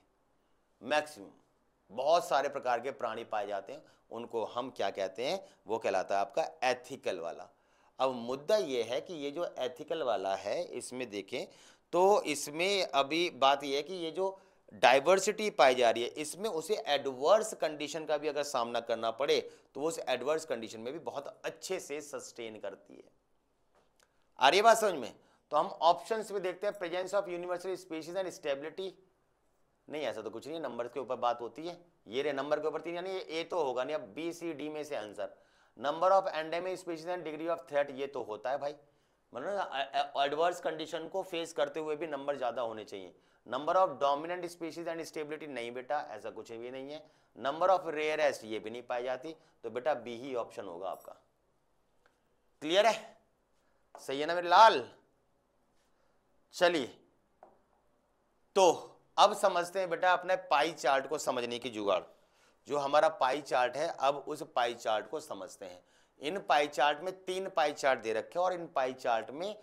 मैक्सिमम, बहुत सारे प्रकार के प्राणी पाए जाते हैं, उनको हम क्या कहते हैं? वो कहलाता है आपका एथिकल वाला। अब मुद्दा ये है कि ये जो एथिकल वाला है इसमें देखें तो इसमें अभी बात यह है कि ये जो डाइवर्सिटी पाई जा रही है इसमें उसे एडवर्स कंडीशन का भी अगर सामना करना पड़े तो वो उस एडवर्स कंडीशन में भी बहुत अच्छे से सस्टेन करती है। आ रही है बात समझ में? तो हम ऑप्शंस में देखते हैं, presence of universal species and stability, नहीं ऐसा तो कुछ नहीं है, नंबर के ऊपर बात होती है, ये रे नंबर के ऊपर 3, यानी ए तो होगा नहीं, अब बी सी डी में से answer. Number of endemic species and degree of threat, ये तो होता है भाई, मतलब एडवर्स कंडीशन को फेस करते हुए भी नंबर ज्यादा होने चाहिए। Number of dominant species and stability, नहीं बेटा ऐसा कुछ भी नहीं है। नंबर ऑफ रेयरेस्ट, ये भी नहीं पाई जाती, तो बेटा बी ही ऑप्शन होगा आपका। क्लियर है? सही है ना मेरे लाल? चलिए तो अब समझते हैं बेटा अपने पाई चार्ट को समझने की जुगाड़। जो हमारा पाई चार्ट है, अब उस पाई चार्ट को समझते हैं। इन पाई चार्ट में 3 पाई चार्ट दे रखे हैं और इन पाई चार्ट में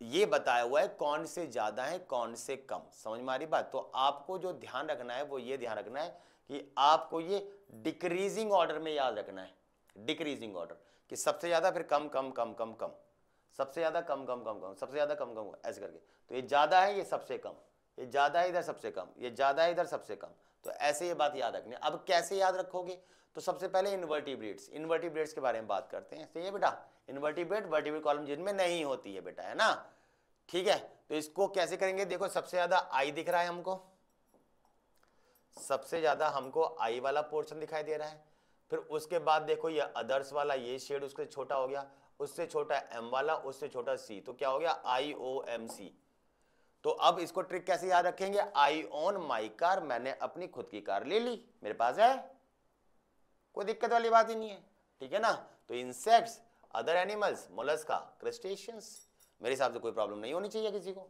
ये बताया हुआ है कौन से ज्यादा है कौन से कम। समझ में आ रही बात? तो आपको जो ध्यान रखना है वो ये ध्यान रखना है कि आपको ये डिक्रीजिंग ऑर्डर में याद रखना है, डिक्रीजिंग ऑर्डर, कि सबसे ज्यादा फिर कम कम कम कम कम, सबसे ज्यादा कम कम कम कम, सबसे ज्यादा कम कम, ऐसे करके। तो ये ज्यादा है, ये सबसे कम, ये ज्यादा है इधर सबसे कम, ये ज्यादा है इधर सबसे कम, तो ऐसे ये बात याद रखनी है। अब कैसे याद रखोगे? तो सबसे पहले इनवर्टिब्रेट्स, इनवर्टिब्रेट्स के बारे में बात करते हैं। सही है बेटा? इनवर्टिब्रेट वर्टिब्रल कॉलम जिनमें नहीं होती है बेटा, है ना, ठीक है। तो इसको कैसे करेंगे? देखो सबसे ज्यादा आई दिख रहा है हमको, सबसे ज्यादा हमको आई वाला पोर्शन दिखाई दे रहा है। फिर उसके बाद देखो ये अदर्स वाला, ये शेड उससे छोटा हो गया, उससे छोटा एम वाला, उससे छोटा सी, तो क्या हो गया? आई ओ एम सी। तो अब इसको ट्रिक कैसे याद रखेंगे? आई ओन माई कार, मैंने अपनी खुद की कार ले ली, मेरे पास है, कोई दिक्कत वाली बात ही नहीं है, ठीक है ना। तो insects, other animals, Mollusca, crustaceans, मेरे हिसाब से कोई प्रॉब्लम नहीं होनी चाहिए किसी को।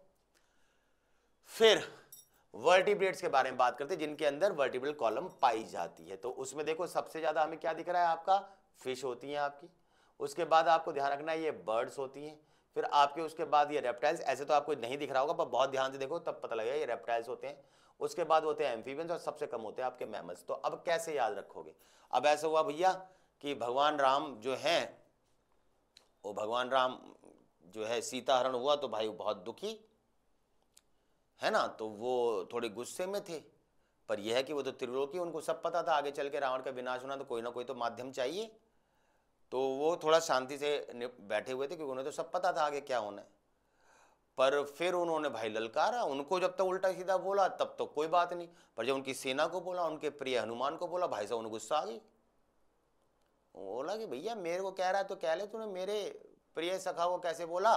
फिर वर्टिब्रेट्स के बारे में बात करते हैं जिनके अंदर वर्टिब्रल कॉलम पाई जाती है। तो उसमें देखो सबसे ज्यादा हमें क्या दिख रहा है? आपका फिश होती है आपकी। उसके बाद आपको ध्यान रखना है ये बर्ड्स होती हैं। फिर आपके उसके बाद ये रेप्टाइल्स, ऐसे तो आपको नहीं दिख रहा होगा पर बहुत ध्यान से देखो तब पता लगेगा ये रेप्टाइल्स होते हैं। उसके बाद होते हैं एम्फीबियंस और सबसे कम होते हैं आपके मैमल्स। तो अब कैसे याद रखोगे? अब ऐसा हुआ भैया कि भगवान राम जो हैं, वो भगवान राम जो है सीता हरण हुआ तो भाई बहुत दुखी है ना, तो वो थोड़े गुस्से में थे। पर यह है कि वो तो त्रिलोकी, उनको सब पता था आगे चल के रावण का विनाश होना, तो कोई ना कोई तो माध्यम चाहिए। तो वो थोड़ा शांति से बैठे हुए थे क्योंकि उन्हें तो सब पता था आगे क्या होना है। पर फिर उन्होंने भाई ललकारा, उनको जब तक उल्टा सीधा बोला तब तो कोई बात नहीं, पर जब उनकी सेना को बोला, उनके प्रिय हनुमान को बोला, भाई साहब उन्हें गुस्सा आ गई। बोला कि भैया मेरे को कह रहा है तो कह ले, तूने मेरे प्रिय सखा को कैसे बोला?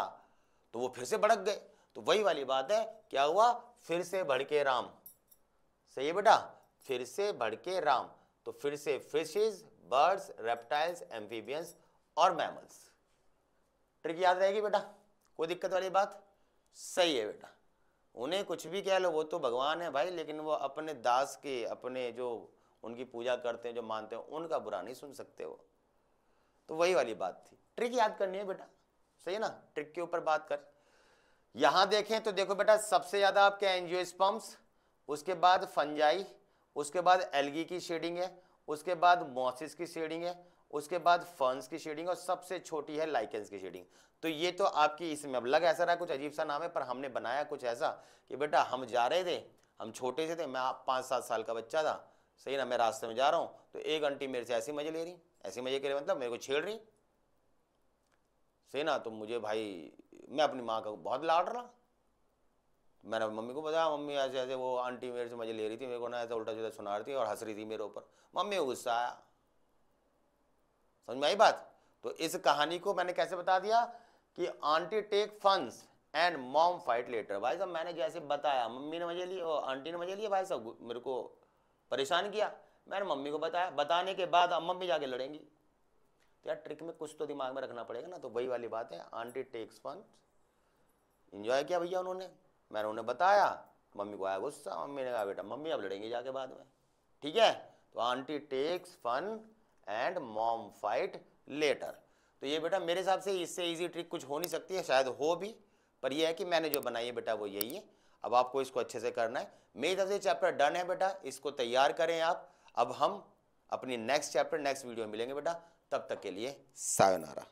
तो वो फिर से भड़क गए। तो वही वाली बात है, क्या हुआ? फिर से भड़के राम। सही है बेटा, फिर से भड़के राम। तो फिर से फिशेज, बर्ड्स, रेप्टाइल्स, एम्फीबियंस और मैमल्स। ट्रिक याद रहेगी बेटा? कोई दिक्कत वाली बात? सही है बेटा, उन्हें कुछ भी कह लो, वो तो भगवान है भाई, लेकिन वो अपने दास के, अपने जो उनकी पूजा करते हैं, जो मानते हैं, उनका बुरा नहीं सुन सकते वो। तो वही वाली बात थी। ट्रिक याद करनी है बेटा, सही है ना? ट्रिक के ऊपर बात कर। यहां देखें तो देखो बेटा, सबसे ज्यादा आपके एंजियोस्पर्म्स, उसके बाद फंजाई, उसके बाद एल्गी की शेडिंग है, उसके बाद मॉसिस की शेडिंग है, उसके बाद फर्न्स की शेडिंग, और सबसे छोटी है लाइकेंस की शेडिंग। तो ये तो आपकी, इसमें अब लग ऐसा रहा कुछ अजीब सा नाम है, पर हमने बनाया कुछ ऐसा कि बेटा हम जा रहे थे, हम छोटे से थे, मैं 5-7 साल का बच्चा था, सही ना, मैं रास्ते में जा रहा हूँ तो एक आंटी मेरे से ऐसे मजे ले रही, ऐसे मजे करे मतलब मेरे को छेड़ रही, सही ना। तो मुझे भाई, मैं अपनी माँ का बहुत लाड रहा, मैंने मम्मी को बताया, मम्मी ऐसे ऐसे वो आंटी मेरे से मजे ले रही थी, मेरे को ना ऐसा उल्टा सीधा सुना रही थी और हंस रही थी मेरे ऊपर। मम्मी को गुस्सा आया, समझ में आई बात? तो इस कहानी को मैंने कैसे बता दिया कि आंटी टेक फंस एंड मॉम फाइट लेटर। भाई साहब मैंने जैसे बताया, मम्मी ने मजे लिए और आंटी ने मजे लिए, भाई साहब मेरे को परेशान किया, मैंने मम्मी को बताया, बताने के बाद अब मम्मी जाके लड़ेंगी। तो यार ट्रिक में कुछ तो दिमाग में रखना पड़ेगा ना। तो वही वाली बात है, आंटी टेक्स फंस, इंजॉय किया भैया उन्होंने, मैंने उन्हें बताया, मम्मी को आया गुस्सा, मम्मी ने कहा बेटा मम्मी अब लड़ेंगे जाके बाद में, ठीक है। तो aunty takes fun and mom fight later. तो ये बेटा मेरे हिसाब से इससे इजी ट्रिक कुछ हो नहीं सकती है, शायद हो भी, पर यह है कि मैंने जो बनाई है बेटा वो यही है। अब आपको इसको अच्छे से करना है। मेरी तरफ से चैप्टर डन है बेटा, इसको तैयार करें आप। अब हम अपनी नेक्स्ट चैप्टर नेक्स्ट वीडियो में मिलेंगे बेटा, तब तक के लिए सायोनारा।